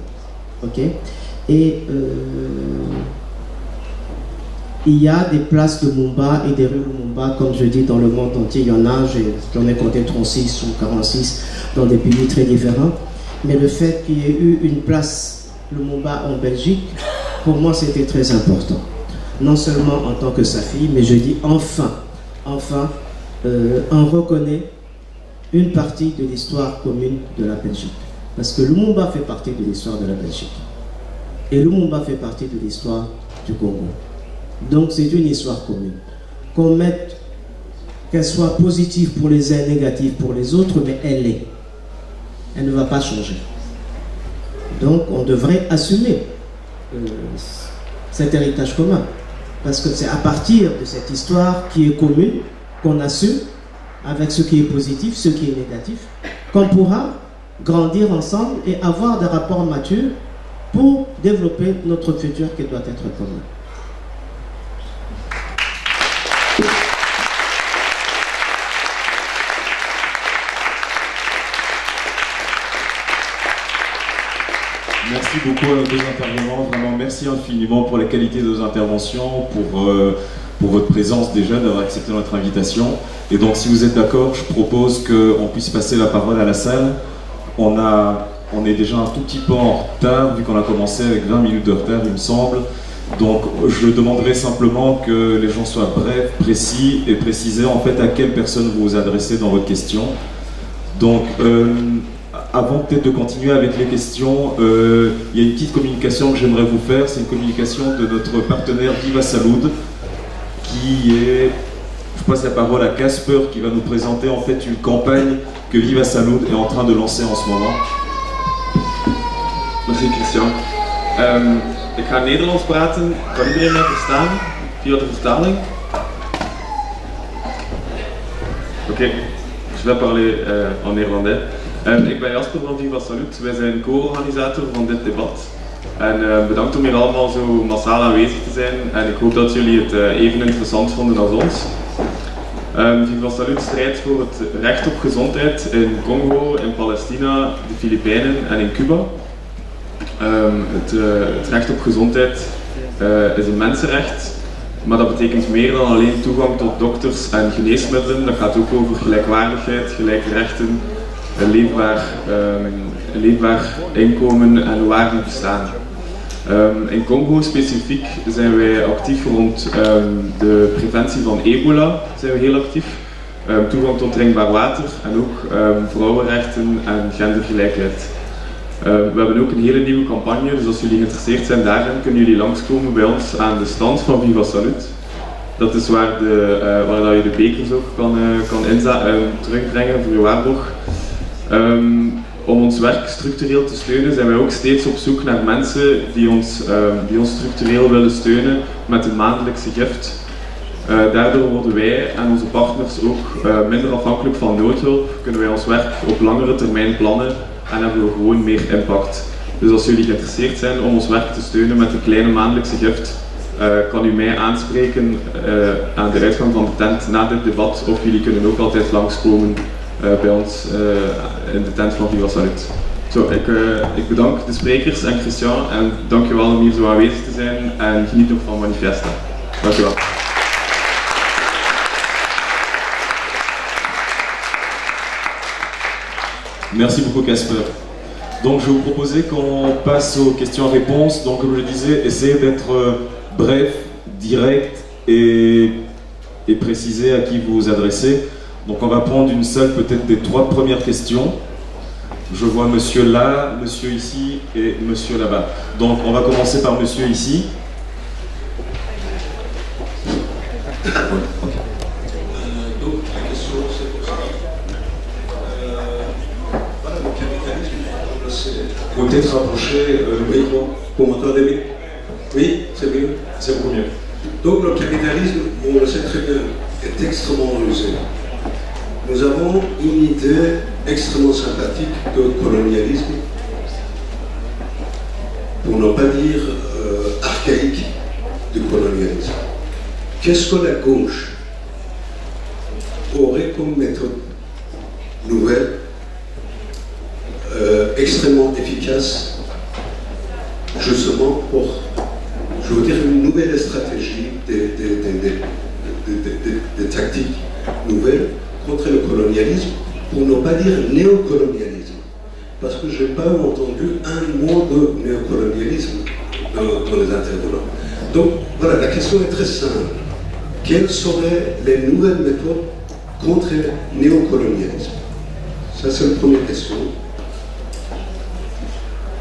Speaker 4: ok, et il y a des places de Lumumba et des rues Lumumba, comme je dis, dans le monde entier. Il y en a, j'en ai compté 36 ou 46 dans des pays très différents. Mais le fait qu'il y ait eu une place Lumumba en Belgique, pour moi, c'était très important. Non seulement en tant que sa fille, mais je dis enfin, on reconnaît une partie de l'histoire commune de la Belgique. Parce que Lumumba fait partie de l'histoire de la Belgique. Et Lumumba fait partie de l'histoire du Congo. Donc c'est une histoire commune. Qu'on mette, qu'elle soit positive pour les uns, négative pour les autres, mais elle est. Elle ne va pas changer. Donc on devrait assumer cet héritage commun. Parce que c'est à partir de cette histoire qui est commune qu'on assume, avec ce qui est positif, ce qui est négatif, qu'on pourra grandir ensemble et avoir des rapports matures pour développer notre futur qui doit être commun.
Speaker 1: Merci beaucoup à nos deux intervenants, vraiment merci infiniment pour la qualité de nos interventions, pour votre présence déjà, d'avoir accepté notre invitation. Et donc si vous êtes d'accord, je propose qu'on puisse passer la parole à la salle. On est déjà un tout petit peu en retard, vu qu'on a commencé avec 20 minutes de retard, il me semble. Donc je demanderai simplement que les gens soient brefs, précis et préciser en fait à quelle personne vous vous adressez dans votre question. Donc, avant peut-être de continuer avec les questions, il y a une petite communication que j'aimerais vous faire. C'est une communication de notre partenaire Viva Salud, qui est... Je passe la parole à Casper, qui va nous présenter en fait une campagne que Viva Salud est en train de lancer en ce moment.
Speaker 5: Merci Christian. Ik ga Nederlands praten. Kan iedereen mij verstaan via de vertaling? Oké, je vais parler en néerlandais. Ik ben Jasper van Viva Salud. Wij zijn co-organisator van dit debat. En bedankt om hier allemaal zo massaal aanwezig te zijn. En ik hoop dat jullie het even interessant vonden als ons. Viva Salud strijdt voor het recht op gezondheid in Congo, in Palestina, de Filipijnen en in Cuba. Het recht op gezondheid is een mensenrecht, maar dat betekent meer dan alleen toegang tot dokters en geneesmiddelen. Dat gaat ook over gelijkwaardigheid, gelijke rechten, een leefbaar inkomen en een waardig bestaan. In Congo specifiek zijn wij actief rond de preventie van ebola, zijn we heel actief. Toegang tot drinkbaar water en ook vrouwenrechten en gendergelijkheid. We hebben ook een hele nieuwe campagne, dus als jullie geïnteresseerd zijn daarin, kunnen jullie langskomen bij ons aan de stand van Viva Salud. Dat is waar dat je de bekers ook kan terugbrengen voor je waarborg. Om ons werk structureel te steunen zijn wij ook steeds op zoek naar mensen die ons structureel willen steunen met een maandelijkse gift. Daardoor worden wij en onze partners ook minder afhankelijk van noodhulp, kunnen wij ons werk op langere termijn plannen en hebben we gewoon meer impact. Dus als jullie geïnteresseerd zijn om ons werk te steunen met een kleine maandelijkse gift, kan u mij aanspreken aan de uitgang van de tent na dit debat, of jullie kunnen ook altijd langskomen bij ons in de tent van Viva Salud. Zo, ik bedank de sprekers en Christian en dankjewel om hier zo aanwezig te zijn en geniet nog van Manifesta. Dankjewel.
Speaker 1: Merci beaucoup Casper. Donc je vais vous proposer qu'on passe aux questions-réponses. Donc comme je disais, essayez d'être bref, direct et préciser à qui vous vous adressez. Donc on va prendre une seule peut-être des 3 premières questions. Je vois monsieur là, monsieur ici et monsieur là-bas. Donc on va commencer par monsieur ici.
Speaker 6: Donc la question c'est pour ça. Voilà, le capitalisme,
Speaker 1: Vous pouvez peut-être rapprocher le micro.
Speaker 6: Vous m'entendez bien? Oui, c'est mieux.
Speaker 1: C'est beaucoup mieux.
Speaker 6: Donc le capitalisme, on le sait très bien, est extrêmement rusé. Nous avons une idée extrêmement sympathique de colonialisme, pour ne pas dire archaïque du colonialisme. Qu'est-ce que la gauche aurait comme méthode nouvelle, extrêmement efficace, justement pour, je veux dire, une nouvelle stratégie, des tactiques nouvelles contre le colonialisme, pour ne pas dire néocolonialisme, parce que je n'ai pas entendu un mot de néocolonialisme dans les intervenants. Donc voilà, la question est très simple. Quelles seraient les nouvelles méthodes contre le néocolonialisme? Ça c'est la première question.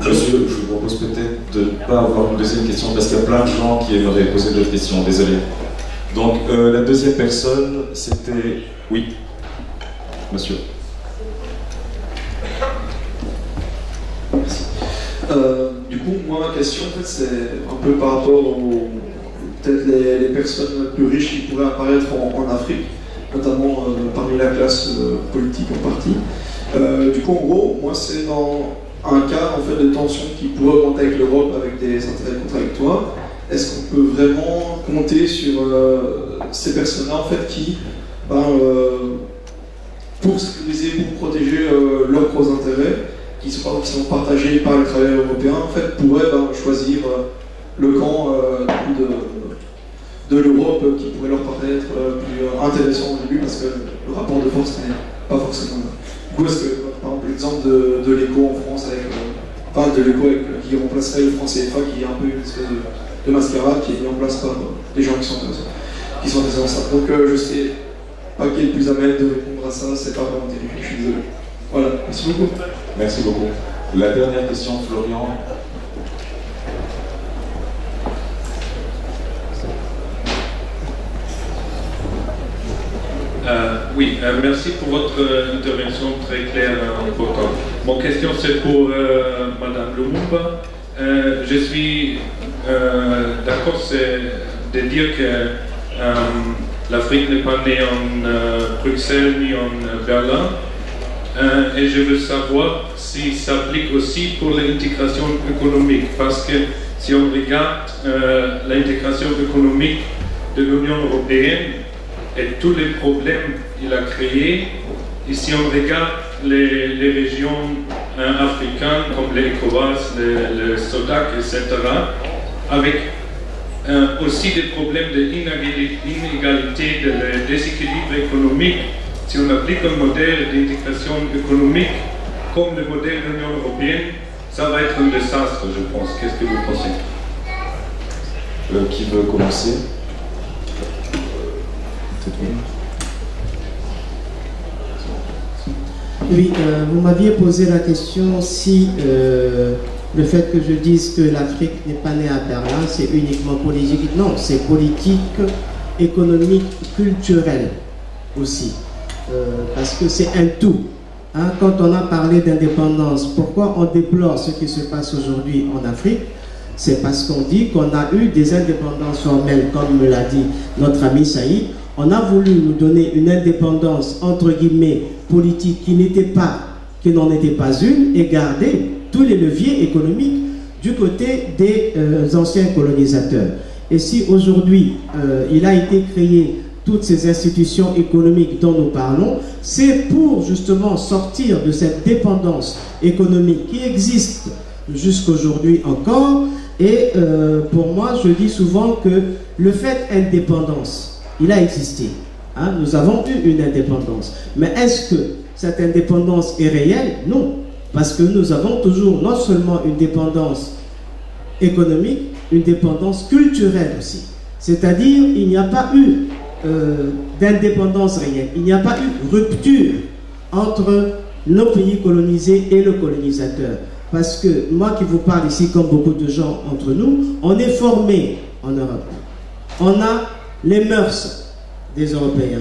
Speaker 1: Monsieur, je vous propose peut-être de ne pas avoir une deuxième question parce qu'il y a plein de gens qui aimeraient poser d'autres questions, désolé. Donc la deuxième personne, c'était... Oui, monsieur.
Speaker 7: Merci. Du coup, moi ma question en fait, c'est un peu par rapport aux peut-être les personnes plus riches qui pourraient apparaître en Afrique, notamment parmi la classe politique en partie. Du coup, en gros, moi c'est dans un cas en fait de tension qui pourrait augmenter avec l'Europe avec des intérêts contradictoires. Est-ce qu'on peut vraiment compter sur ces personnes-là en fait qui, pour sécuriser, pour protéger leurs gros intérêts, qui sont partagés par les travailleurs européens, en fait, pourraient choisir le camp de l'Europe qui pourrait leur paraître plus intéressant au début parce que le rapport de force n'est pas forcément là. Du coup, est-ce que, par exemple, l'exemple de l'écho en France, de l'écho qui remplacerait le franc CFA, qui est un peu une espèce de mascarade qui est mis en place par des gens qui sont intéressants. Donc je sais pas qui est le plus à même de répondre à ça, c'est pas vraiment terrible, je suis désolé. Voilà, merci beaucoup.
Speaker 1: Merci beaucoup. La dernière question, Florian.
Speaker 8: Oui, merci pour votre intervention très claire et importante. Mon question c'est pour Madame Lumumba. Je suis d'accord de dire que l'Afrique n'est pas née en Bruxelles ni en Berlin. Et je veux savoir si ça s'applique aussi pour l'intégration économique. Parce que si on regarde l'intégration économique de l'Union européenne, et tous les problèmes qu'il a créés, et si on regarde les régions africaines comme les ECOWAS, le SODAC, etc., avec aussi des problèmes d'inégalité, de déséquilibre économique, si on applique un modèle d'intégration économique comme le modèle de l'Union européenne, ça va être un désastre, je pense. Qu'est-ce que vous pensez?
Speaker 1: Qui veut commencer?
Speaker 4: Oui, vous m'aviez posé la question si le fait que je dise que l'Afrique n'est pas née à Berlin, c'est uniquement politique. Non, c'est politique, économique, culturel aussi. Parce que c'est un tout. Hein, quand on a parlé d'indépendance, pourquoi on déplore ce qui se passe aujourd'hui en Afrique? C'est parce qu'on dit qu'on a eu des indépendances formelles, comme me l'a dit notre ami Saïd. On a voulu nous donner une indépendance, entre guillemets, politique qui n'en était pas une, et garder tous les leviers économiques du côté des anciens colonisateurs. Et si aujourd'hui, il a été créé toutes ces institutions économiques dont nous parlons, c'est pour justement sortir de cette dépendance économique qui existe jusqu'aujourd'hui encore. Et pour moi, je dis souvent que le fait indépendance, il a existé. Hein? Nous avons eu une indépendance. Mais est-ce que cette indépendance est réelle? Non. Parce que nous avons toujours non seulement une dépendance économique, une dépendance culturelle aussi. C'est-à-dire, il n'y a pas eu d'indépendance réelle. Il n'y a pas eu rupture entre nos pays colonisés et le colonisateur. Parce que moi qui vous parle ici, comme beaucoup de gens entre nous, on est formé en Europe. On a les mœurs des Européens,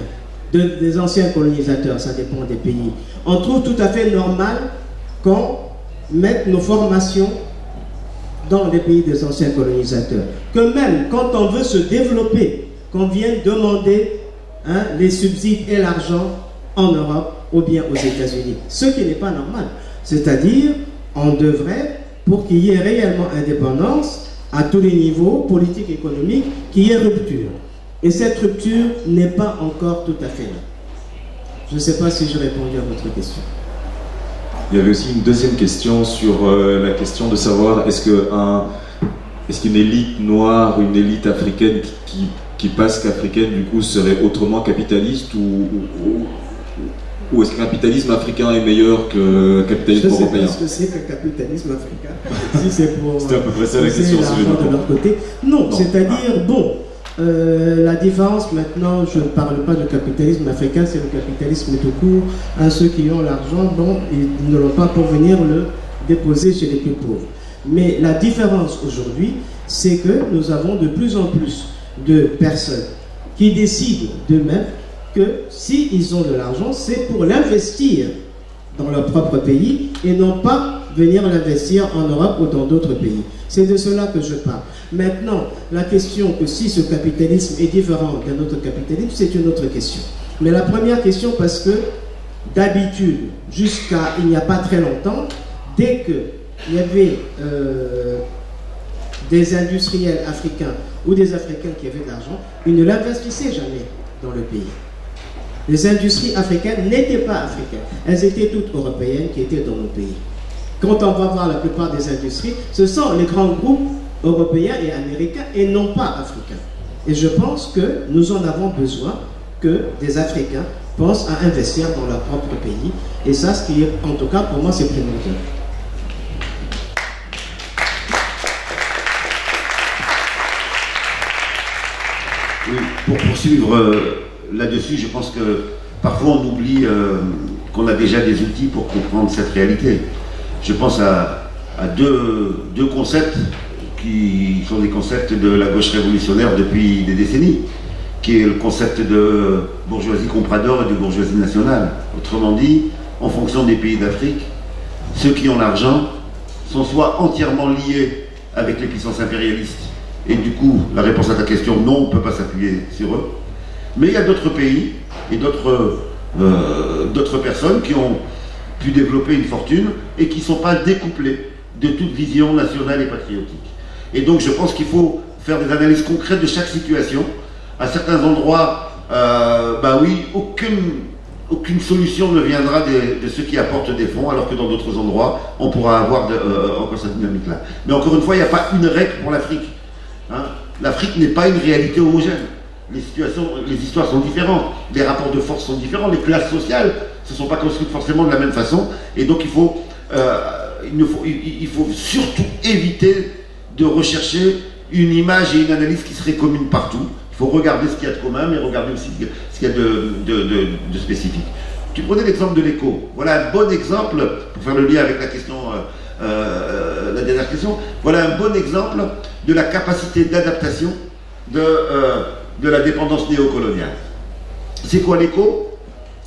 Speaker 4: des anciens colonisateurs, ça dépend des pays. On trouve tout à fait normal qu'on mette nos formations dans les pays des anciens colonisateurs. Que même quand on veut se développer, qu'on vienne demander les subsides et l'argent en Europe ou bien aux États-Unis. Ce qui n'est pas normal. C'est-à-dire, on devrait, pour qu'il y ait réellement indépendance, à tous les niveaux, politiques, économiques, qu'il y ait rupture. Et cette rupture n'est pas encore tout à fait là. Je ne sais pas si j'ai répondu à votre question.
Speaker 1: Il y avait aussi une deuxième question sur la question de savoir est-ce qu'une élite noire, une élite africaine qui passe qu'africaine, du coup, serait autrement capitaliste ou est-ce que le capitalisme africain est meilleur que le capitalisme européen?
Speaker 4: Je ne sais pas ce que c'est que le capitalisme africain. Si c'est pour
Speaker 1: c'était à peu près ça la question
Speaker 4: de leur côté. Non. C'est-à-dire, bon, la différence maintenant, je ne parle pas du capitalisme africain, c'est le capitalisme tout court. À ceux qui ont l'argent, bon, ils ne l'ont pas pour venir le déposer chez les plus pauvres. Mais la différence aujourd'hui, c'est que nous avons de plus en plus de personnes qui décident d'eux-mêmes que s'ils ont de l'argent, c'est pour l'investir dans leur propre pays et non pas venir l'investir en Europe ou dans d'autres pays. C'est de cela que je parle. Maintenant, la question que si ce capitalisme est différent d'un autre capitalisme, c'est une autre question. Mais la première question, parce que d'habitude, jusqu'à il n'y a pas très longtemps, dès qu'il y avait des industriels africains ou des Africains qui avaient de l'argent, ils ne l'investissaient jamais dans le pays. Les industries africaines n'étaient pas africaines. Elles étaient toutes européennes qui étaient dans nos pays. Quand on va voir la plupart des industries, ce sont les grands groupes européens et américains et non pas africains. Et je pense que nous en avons besoin que des Africains pensent à investir dans leur propre pays. Et ça, ce qui est, en tout cas, pour moi, c'est primordial.
Speaker 3: Oui, pour poursuivre là-dessus, je pense que parfois on oublie qu'on a déjà des outils pour comprendre cette réalité. Je pense à deux concepts qui sont des concepts de la gauche révolutionnaire depuis des décennies, qui est le concept de bourgeoisie comprador et de bourgeoisie nationale. Autrement dit, en fonction des pays d'Afrique, ceux qui ont l'argent sont soit entièrement liés avec les puissances impérialistes, et du coup, la réponse à ta question, non, on ne peut pas s'appuyer sur eux. Mais il y a d'autres pays et d'autres personnes qui ont pu développer une fortune et qui ne sont pas découplées de toute vision nationale et patriotique. Et donc je pense qu'il faut faire des analyses concrètes de chaque situation. À certains endroits, oui, aucune solution ne viendra de ceux qui apportent des fonds, alors que dans d'autres endroits, on pourra avoir encore cette dynamique-là. Mais encore une fois, il n'y a pas une règle pour l'Afrique. Hein. L'Afrique n'est pas une réalité homogène. Les histoires sont différentes, les rapports de force sont différents, les classes sociales ne se sont pas construites forcément de la même façon, et donc il faut surtout éviter de rechercher une image et une analyse qui seraient communes partout. Il faut regarder ce qu'il y a de commun, mais regarder aussi ce qu'il y a de spécifique. Tu prenais l'exemple de l'écho. Voilà un bon exemple, pour faire le lien avec la question, la dernière question, voilà un bon exemple de la capacité d'adaptation de la dépendance néocoloniale. C'est quoi l'écho?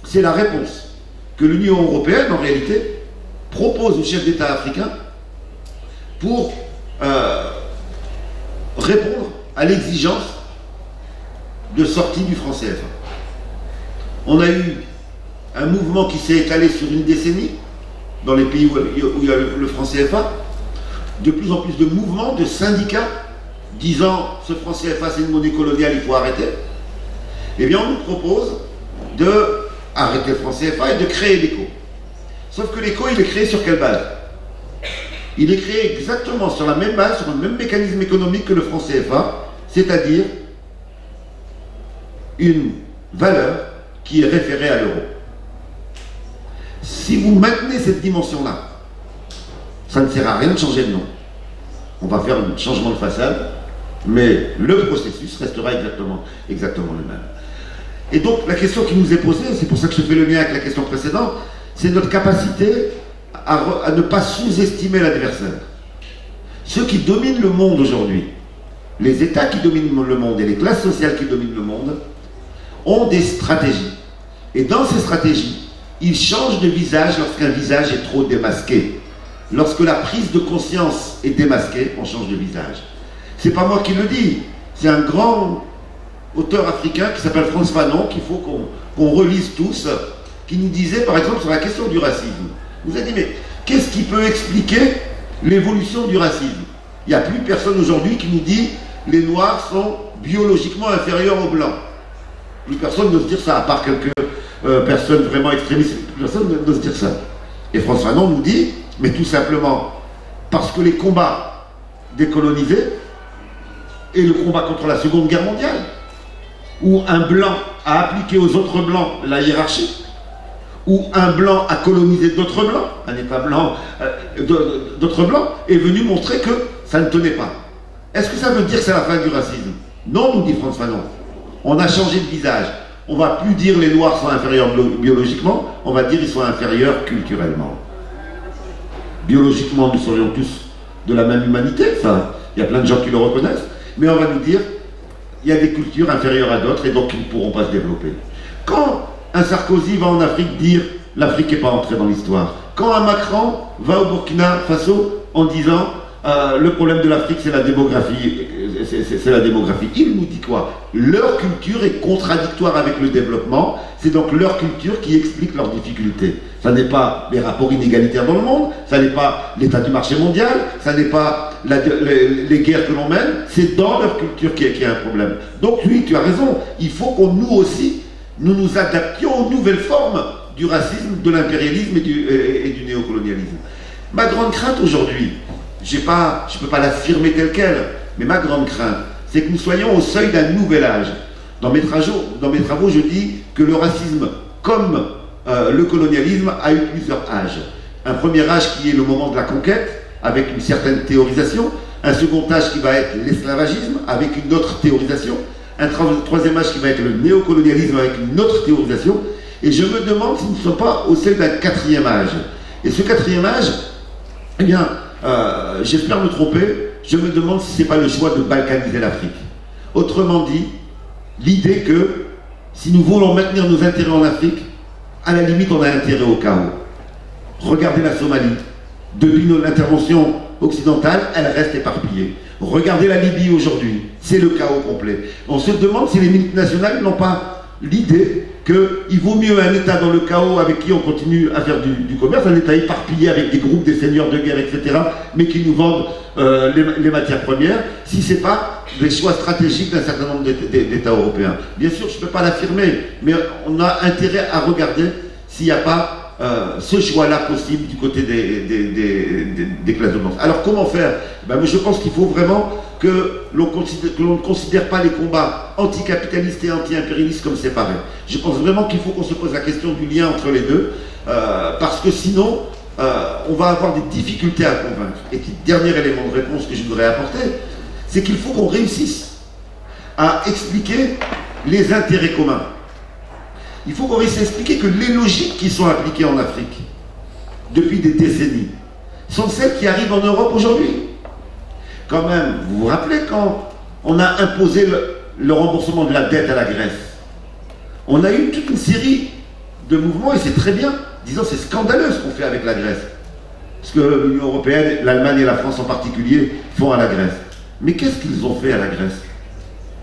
Speaker 3: C'est la réponse que l'Union européenne, en réalité, propose aux chefs d'État africains pour répondre à l'exigence de sortie du franc CFA. On a eu un mouvement qui s'est étalé sur une décennie dans les pays où il y a le franc CFA, de plus en plus de mouvements, de syndicats disant ce franc CFA c'est une monnaie coloniale, il faut arrêter. Eh bien on nous propose de arrêter le franc CFA et de créer l'écho. Sauf que l'écho, il est créé sur quelle base? Il est créé exactement sur la même base, sur le même mécanisme économique que le franc CFA, c'est-à-dire une valeur qui est référée à l'euro. Si vous maintenez cette dimension-là, ça ne sert à rien de changer de nom. On va faire un changement de façade, mais le processus restera exactement le même. Et donc la question qui nous est posée, c'est pour ça que je fais le lien avec la question précédente, c'est notre capacité à ne pas sous-estimer l'adversaire. Ceux qui dominent le monde aujourd'hui, les États qui dominent le monde et les classes sociales qui dominent le monde, ont des stratégies. Et dans ces stratégies, ils changent de visage lorsqu'un visage est trop démasqué. Lorsque la prise de conscience est démasquée, on change de visage. C'est pas moi qui le dis, c'est un grand auteur africain qui s'appelle Frantz Fanon, qu'il faut qu'on relise tous, qui nous disait par exemple sur la question du racisme. Il nous a dit, mais qu'est-ce qui peut expliquer l'évolution du racisme? Il n'y a plus personne aujourd'hui qui nous dit les Noirs sont biologiquement inférieurs aux Blancs. Plus personne n'ose dire ça, à part quelques personnes vraiment extrémistes, plus personne n'ose dire ça. Et Frantz Fanon nous dit, mais tout simplement parce que les combats décolonisés et le combat contre la Seconde Guerre mondiale, où un blanc a appliqué aux autres blancs la hiérarchie, où un blanc a colonisé d'autres blancs, un État blanc, d'autres blancs, est venu montrer que ça ne tenait pas. Est-ce que ça veut dire que c'est la fin du racisme? Non, nous dit Frantz Fanon. On a changé de visage. On ne va plus dire les Noirs sont inférieurs biologiquement, on va dire ils sont inférieurs culturellement. Biologiquement, nous serions tous de la même humanité, enfin, il y a plein de gens qui le reconnaissent, mais on va nous dire il y a des cultures inférieures à d'autres et donc ils ne pourront pas se développer. Quand un Sarkozy va en Afrique dire l'Afrique n'est pas entrée dans l'histoire, quand un Macron va au Burkina Faso en disant le problème de l'Afrique c'est la démographie, il nous dit quoi? Leur culture est contradictoire avec le développement, c'est donc leur culture qui explique leurs difficultés. Ça n'est pas les rapports inégalitaires dans le monde, ça n'est pas l'état du marché mondial, ça n'est pas les guerres que l'on mène, c'est dans leur culture qu'il y a un problème. Donc oui, tu as raison, il faut qu'on nous aussi, nous nous adaptions aux nouvelles formes du racisme, de l'impérialisme et du néocolonialisme. Ma grande crainte aujourd'hui, je ne peux pas l'affirmer telle qu'elle, mais ma grande crainte, c'est que nous soyons au seuil d'un nouvel âge. Dans mes travaux, je dis que le racisme, comme le colonialisme, a eu plusieurs âges. Un premier âge qui est le moment de la conquête, avec une certaine théorisation. Un second âge qui va être l'esclavagisme, avec une autre théorisation. Un troisième âge qui va être le néocolonialisme, avec une autre théorisation. Et je me demande si nous ne sommes pas au sein d'un quatrième âge. Et ce quatrième âge, eh bien, j'espère me tromper, je me demande si ce n'est pas le choix de balkaniser l'Afrique. Autrement dit, l'idée que si nous voulons maintenir nos intérêts en Afrique, à la limite on a intérêt au chaos. Regardez la Somalie. Depuis l'intervention occidentale, elle reste éparpillée. Regardez la Libye aujourd'hui, c'est le chaos complet. On se demande si les multinationales n'ont pas l'idée qu'il vaut mieux un État dans le chaos avec qui on continue à faire du commerce, un État éparpillé avec des groupes, des seigneurs de guerre, etc., mais qui nous vendent les matières premières, si ce n'est pas des choix stratégiques d'un certain nombre d'États européens. Bien sûr, je ne peux pas l'affirmer, mais on a intérêt à regarder s'il n'y a pas ce choix-là possible du côté des classes dominantes. Alors comment faire? Je pense qu'il faut vraiment que l'on ne considère pas les combats anticapitalistes et anti-impérialistes comme séparés. Je pense vraiment qu'il faut qu'on se pose la question du lien entre les deux, parce que sinon, on va avoir des difficultés à convaincre. Et dernier élément de réponse que je voudrais apporter, c'est qu'il faut qu'on réussisse à expliquer les intérêts communs. Il faut qu'on réussisse à expliquer que les logiques qui sont appliquées en Afrique depuis des décennies sont celles qui arrivent en Europe aujourd'hui. Quand même, vous vous rappelez quand on a imposé le remboursement de la dette à la Grèce? On a eu toute une série de mouvements, et c'est très bien, disant c'est scandaleux ce qu'on fait avec la Grèce. Ce que l'Union européenne, l'Allemagne et la France en particulier font à la Grèce. Mais qu'est-ce qu'ils ont fait à la Grèce?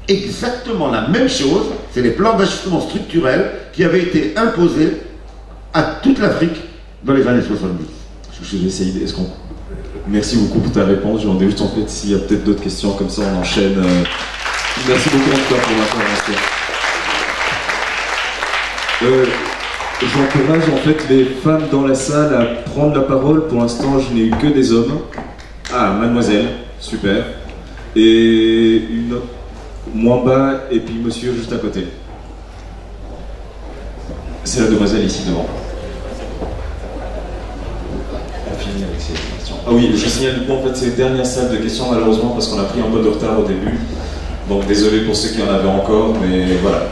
Speaker 3: Exactement la même chose, c'est les plans d'ajustement structurel qui avaient été imposés à toute l'Afrique dans les années 70.
Speaker 1: Je vais essayer. Merci beaucoup pour ta réponse. Je vais juste en fait s'il y a peut-être d'autres questions, comme ça on enchaîne. Merci beaucoup en tout cas pour l'intervention. J'encourage en fait les femmes dans la salle à prendre la parole. Pour l'instant, je n'ai eu que des hommes. Ah, mademoiselle, super. Et une autre. Moins bas, et puis monsieur juste à côté. C'est la demoiselle ici devant. On finit avec ces questions. Ah oui, je signale du coup en fait c'est une dernière salle de questions malheureusement parce qu'on a pris un peu de retard au début. Donc désolé pour ceux qui en avaient encore, mais voilà.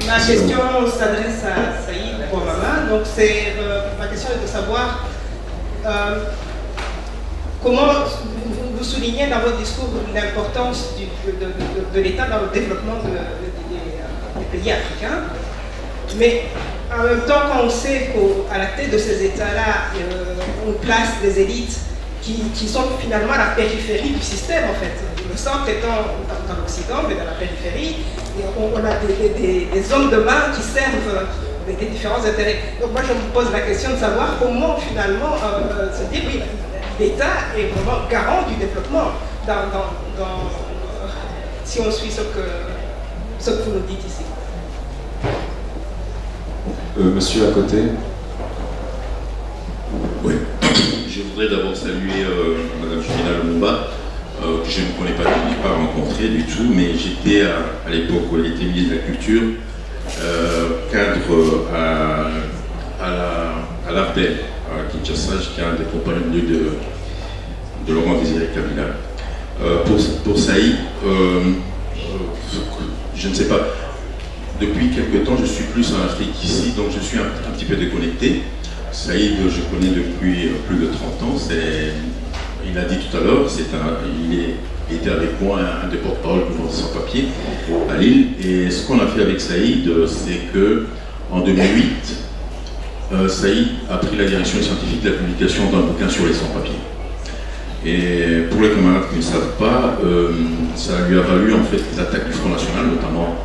Speaker 9: Ma question s'adresse à Saïd Bouamama. Donc ma question est de savoir comment vous soulignez dans votre discours l'importance de l'État dans le développement des pays africains, mais en même temps, quand on sait qu'à la tête de ces États-là, on place des élites qui sont finalement à la périphérie du système, en fait. Le centre étant dans l'Occident, mais dans la périphérie, et on a des hommes de main qui servent des différents intérêts. Donc moi, je me pose la question de savoir comment finalement se dire, oui, l'État est vraiment garant du développement si on suit ce que vous nous dites ici.
Speaker 1: Monsieur à côté.
Speaker 10: Oui, je voudrais d'abord saluer Madame Julina Lumumba, que je ne connais pas, je n'ai pas rencontré du tout, mais j'étais à l'époque où elle était ministre de la Culture, cadre à l'ARDEL, à Kinshasa, j'étais un des compagnons de Laurent Désiré Kabila. Pour Saïd, je ne sais pas, depuis quelque temps je suis plus en Afrique ici, donc je suis un petit peu déconnecté. Saïd, je connais depuis plus de 30 ans, il a dit tout à l'heure, il était avec moi un des porte-parole du sans-papier à Lille, et ce qu'on a fait avec Saïd, c'est que en 2008, Saïd a pris la direction scientifique de la publication d'un bouquin sur les sans-papiers. Et pour les camarades qui ne savent pas, ça lui a valu en fait les attaques du Front National, notamment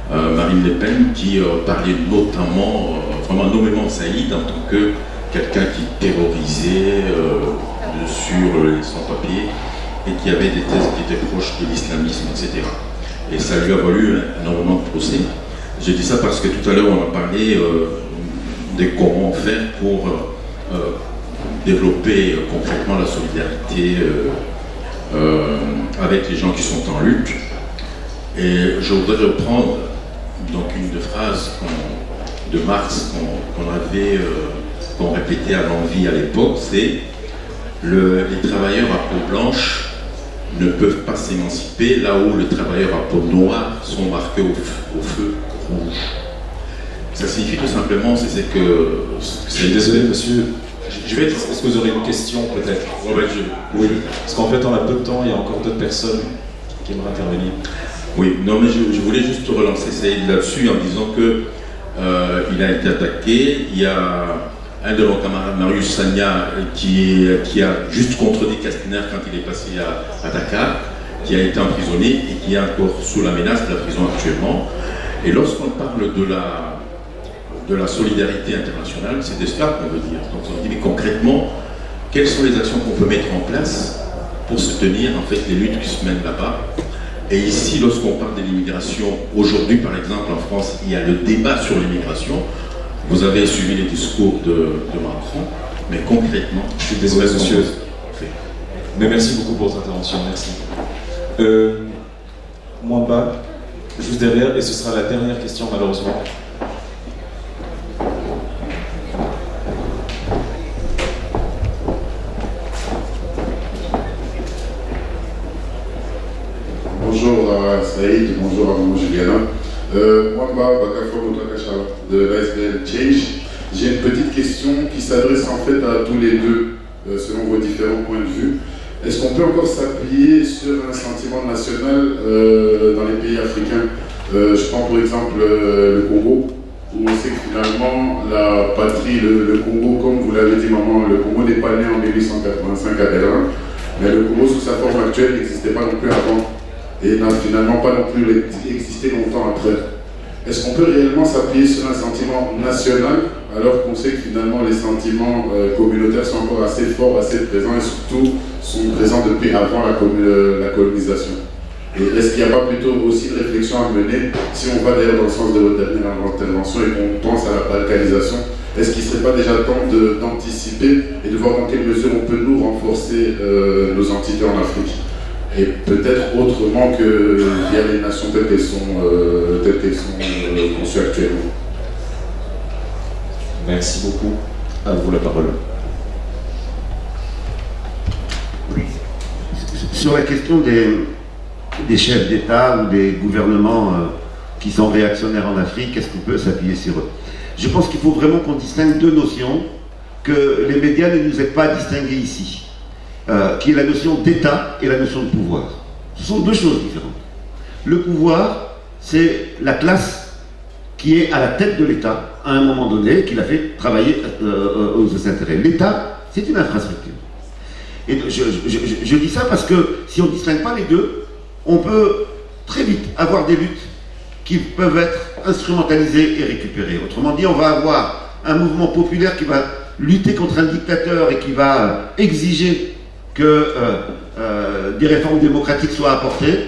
Speaker 10: Marine Le Pen, qui parlait notamment, vraiment nommément de Saïd en tant que quelqu'un qui terrorisait sur les sans-papiers et qui avait des thèses qui étaient proches de l'islamisme, etc. Et ça lui a valu énormément de procès. Je dis ça parce que tout à l'heure on a parlé de comment faire pour développer concrètement la solidarité avec les gens qui sont en lutte. Et je voudrais reprendre donc une des phrases de Marx qu'on répétait à l'envi à l'époque, c'est les travailleurs à peau blanche ne peuvent pas s'émanciper là où les travailleurs à peau noire sont marqués au feu rouge. Ça signifie tout simplement, c'est que...
Speaker 1: Je suis désolé, monsieur. Est-ce que vous aurez une question, peut-être? Oui, parce qu'en fait, on a peu de temps, il y a encore d'autres personnes qui aimeraient intervenir.
Speaker 10: Oui, non, mais je voulais juste relancer Saïd là-dessus en disant que il a été attaqué. Il y a un de nos camarades, Marius Sagna, qui a juste contredit Castaner quand il est passé à Dakar, qui a été emprisonné et qui est encore sous la menace de la prison actuellement. Et lorsqu'on parle de la solidarité internationale, c'est de cela qu'on veut dire. Donc on dit, mais concrètement, quelles sont les actions qu'on peut mettre en place pour soutenir en fait les luttes qui se mènent là-bas? Et ici, lorsqu'on parle de l'immigration, aujourd'hui par exemple en France, il y a le débat sur l'immigration. Vous avez suivi les discours de Macron, mais concrètement...
Speaker 1: Je suis désolé, monsieur. Mais merci beaucoup pour votre intervention, merci. Moins bas, juste derrière, et ce sera la dernière question malheureusement.
Speaker 11: Bonjour à Saïd, bonjour à Maman Juliana. Mwamba Bakafo Moutakacha de l'ASBL Change. J'ai une petite question qui s'adresse en fait à tous les deux, selon vos différents points de vue. Est-ce qu'on peut encore s'appuyer sur un sentiment national dans les pays africains? Je prends pour exemple le Congo, où on sait que finalement la patrie, le Congo, comme vous l'avez dit maman, le Congo n'est pas né en 1885 à Berlin, mais le Congo sous sa forme actuelle n'existait pas non plus avant. Et n'a finalement pas non plus existé longtemps après. Est-ce qu'on peut réellement s'appuyer sur un sentiment national alors qu'on sait que finalement les sentiments communautaires sont encore assez forts, assez présents et surtout sont présents depuis avant la colonisation? Et est-ce qu'il n'y a pas plutôt aussi une réflexion à mener, si on va d'ailleurs dans le sens de votre dernière intervention et qu'on pense à la balkanisation, est-ce qu'il ne serait pas déjà temps d'anticiper et de voir dans quelle mesure on peut nous renforcer nos entités en Afrique? Et peut-être autrement que via les nations telles qu'elles sont conçues actuellement.
Speaker 1: Merci beaucoup. À vous la parole.
Speaker 3: Oui. Sur la question des chefs d'État ou des gouvernements qui sont réactionnaires en Afrique, est-ce qu'on peut s'appuyer sur eux? Je pense qu'il faut vraiment qu'on distingue deux notions que les médias ne nous aident pas à distinguer ici. Qui est la notion d'État et la notion de pouvoir. Ce sont deux choses différentes. Le pouvoir, c'est la classe qui est à la tête de l'État à un moment donné, qui l'a fait travailler aux intérêts. L'État, c'est une infrastructure. Et je dis ça parce que si on ne distingue pas les deux, on peut très vite avoir des luttes qui peuvent être instrumentalisées et récupérées. Autrement dit, on va avoir un mouvement populaire qui va lutter contre un dictateur et qui va exiger que des réformes démocratiques soient apportées,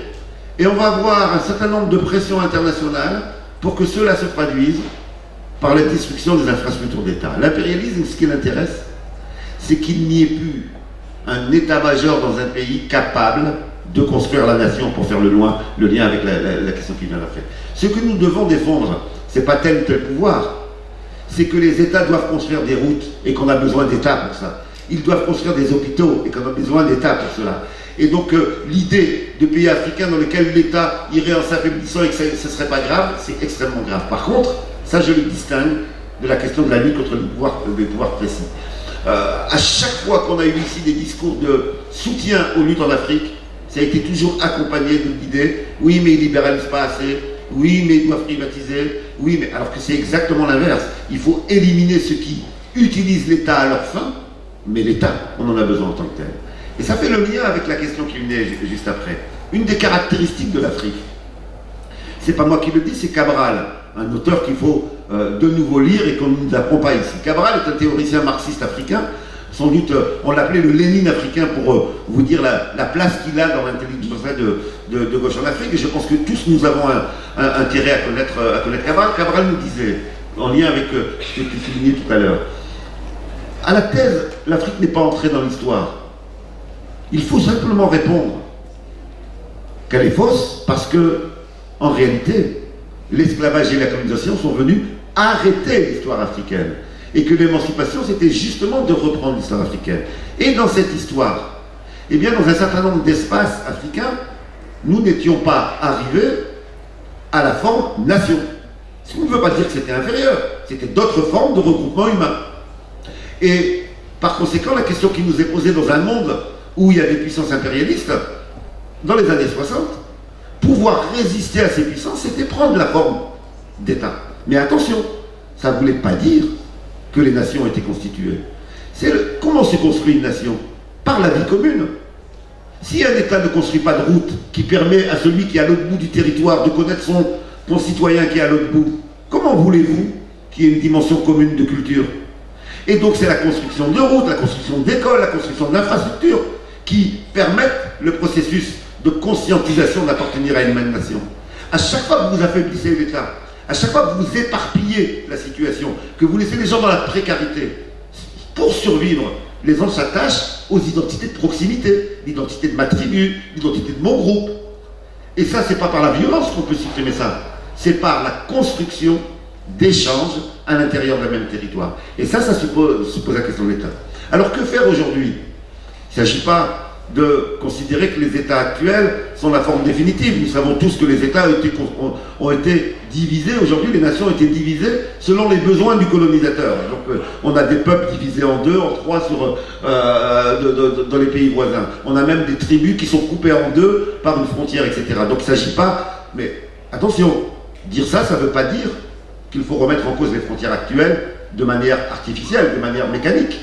Speaker 3: et on va avoir un certain nombre de pressions internationales pour que cela se traduise par la destruction des infrastructures d'État. L'impérialisme, ce qui l'intéresse, c'est qu'il n'y ait plus un état-major dans un pays capable de construire la nation, pour faire le lien avec la question qui vient d'après. Ce que nous devons défendre, ce n'est pas tel ou tel pouvoir, c'est que les États doivent construire des routes et qu'on a besoin d'États pour ça. Ils doivent construire des hôpitaux et qu'on a besoin d'État pour cela. Et donc l'idée de pays africains dans lesquels l'État irait en s'affaiblissant et que ce ne serait pas grave, c'est extrêmement grave. Par contre, ça je le distingue de la question de la lutte contre les pouvoirs précis. À chaque fois qu'on a eu ici des discours de soutien aux luttes en Afrique, ça a été toujours accompagné de l'idée, oui mais ils ne libéralisent pas assez, oui mais ils doivent privatiser, oui mais... Alors que c'est exactement l'inverse. Il faut éliminer ceux qui utilisent l'État à leur fin, mais l'État, on en a besoin en tant que tel. Et ça fait le lien avec la question qui venait juste après. Une des caractéristiques de l'Afrique, c'est pas moi qui le dis, c'est Cabral, un auteur qu'il faut de nouveau lire et qu'on ne nous apprend pas ici. Cabral est un théoricien marxiste africain, sans doute on l'appelait le Lénine africain pour vous dire la place qu'il a dans l'intelligence de gauche en Afrique, et je pense que tous nous avons un intérêt à connaître Cabral. Cabral nous disait, en lien avec ce que tu soulignais tout à l'heure, à la thèse, l'Afrique n'est pas entrée dans l'histoire. Il faut simplement répondre qu'elle est fausse parce que, en réalité, l'esclavage et la colonisation sont venus arrêter l'histoire africaine. Et que l'émancipation, c'était justement de reprendre l'histoire africaine. Et dans cette histoire, eh bien, dans un certain nombre d'espaces africains, nous n'étions pas arrivés à la forme nation. Ce qui ne veut pas dire que c'était inférieur, c'était d'autres formes de regroupement humain. Et par conséquent, la question qui nous est posée dans un monde où il y a des puissances impérialistes, dans les années 60, pouvoir résister à ces puissances, c'était prendre la forme d'État. Mais attention, ça ne voulait pas dire que les nations étaient constituées. Comment se construit une nation? Par la vie commune. Si un État ne construit pas de route qui permet à celui qui est à l'autre bout du territoire de connaître son concitoyen qui est à l'autre bout, comment voulez-vous qu'il y ait une dimension commune de culture? Et donc c'est la construction de routes, la construction d'écoles, la construction d'infrastructures qui permettent le processus de conscientisation d'appartenir à une même nation. À chaque fois que vous affaiblissez l'État, à chaque fois que vous éparpillez la situation, que vous laissez les gens dans la précarité, pour survivre, les gens s'attachent aux identités de proximité, l'identité de ma tribu, l'identité de mon groupe. Et ça, c'est pas par la violence qu'on peut supprimer ça, c'est par la construction d'échanges à l'intérieur d'un même territoire. Et ça suppose la question de l'État. Alors que faire aujourd'hui? Il ne s'agit pas de considérer que les États actuels sont la forme définitive. Nous savons tous que les États ont été divisés. Aujourd'hui, les nations ont été divisées selon les besoins du colonisateur. Donc, on a des peuples divisés en deux, en trois dans les pays voisins. On a même des tribus qui sont coupées en deux par une frontière, etc. Donc, il ne s'agit pas... Mais attention, dire ça, ça ne veut pas dire qu'il faut remettre en cause les frontières actuelles de manière artificielle, de manière mécanique.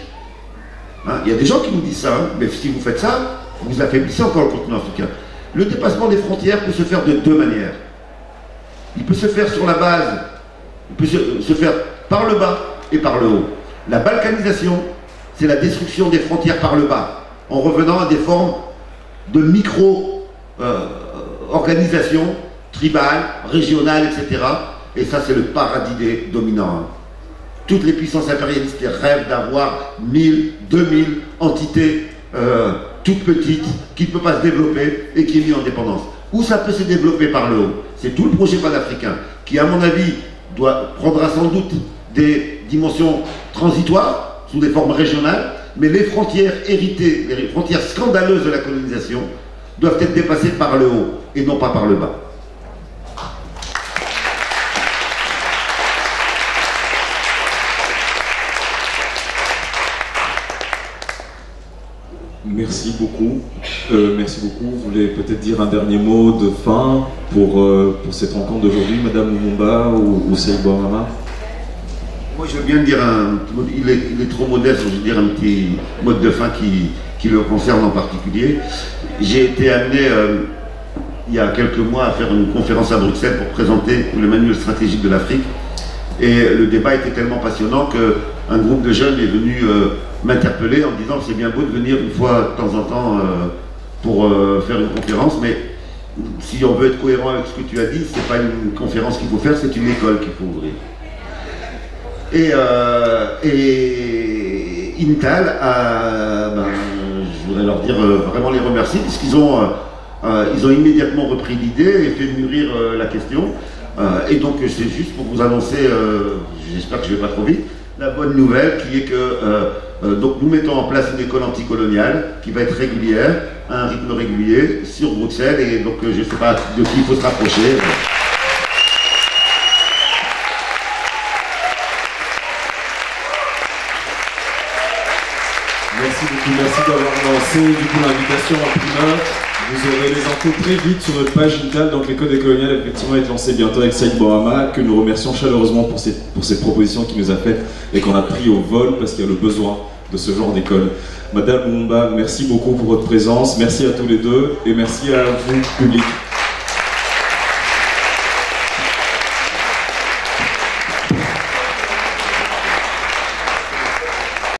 Speaker 3: Il y a des gens qui nous disent ça, mais si vous faites ça, vous affaiblissez encore le continent africain. Le dépassement des frontières peut se faire de deux manières. Il peut se faire sur la base, il peut se faire par le bas et par le haut. La balkanisation, c'est la destruction des frontières par le bas, en revenant à des formes de micro-organisation tribale, régionale, etc. Et ça, c'est le paradis dominant. Toutes les puissances impérialistes rêvent d'avoir 1000, 2000 entités toutes petites, qui ne peuvent pas se développer et qui est mis en dépendance. Où ça peut se développer par le haut? C'est tout le projet panafricain, qui à mon avis prendra sans doute des dimensions transitoires, sous des formes régionales, mais les frontières héritées, les frontières scandaleuses de la colonisation, doivent être dépassées par le haut et non pas par le bas.
Speaker 1: Merci beaucoup. Vous voulez peut-être dire un dernier mot de fin pour cette rencontre d'aujourd'hui, Madame Lumumba ou Saïd Bouamama?
Speaker 3: Moi, je veux bien dire il est trop modeste, je veux dire un petit mot de fin qui le concerne en particulier. J'ai été amené il y a quelques mois à faire une conférence à Bruxelles pour présenter le manuel stratégique de l'Afrique. Et le débat était tellement passionnant qu'un groupe de jeunes est venu m'interpeller en me disant c'est bien beau de venir une fois de temps en temps pour faire une conférence, mais si on veut être cohérent avec ce que tu as dit, c'est pas une conférence qu'il faut faire, c'est une école qu'il faut ouvrir. Et Intal, je voudrais leur dire vraiment les remercier, puisqu'ils ont immédiatement repris l'idée et fait mûrir la question. Et donc c'est juste pour vous annoncer, j'espère que je ne vais pas trop vite, la bonne nouvelle qui est que donc nous mettons en place une école anticoloniale qui va être régulière, à un rythme régulier sur Bruxelles, et donc je ne sais pas de qui il faut se rapprocher.
Speaker 1: Merci beaucoup, merci d'avoir lancé l'invitation en primeur. Vous aurez les infos très vite sur notre page Intal, donc l'école décoloniale effectivement est lancée bientôt avec Saïd Bouamama, que nous remercions chaleureusement pour cette proposition qu'il nous a faite et qu'on a pris au vol parce qu'il y a le besoin de ce genre d'école. Madame Lumumba, merci beaucoup pour votre présence, merci à tous les deux et merci à vous, public.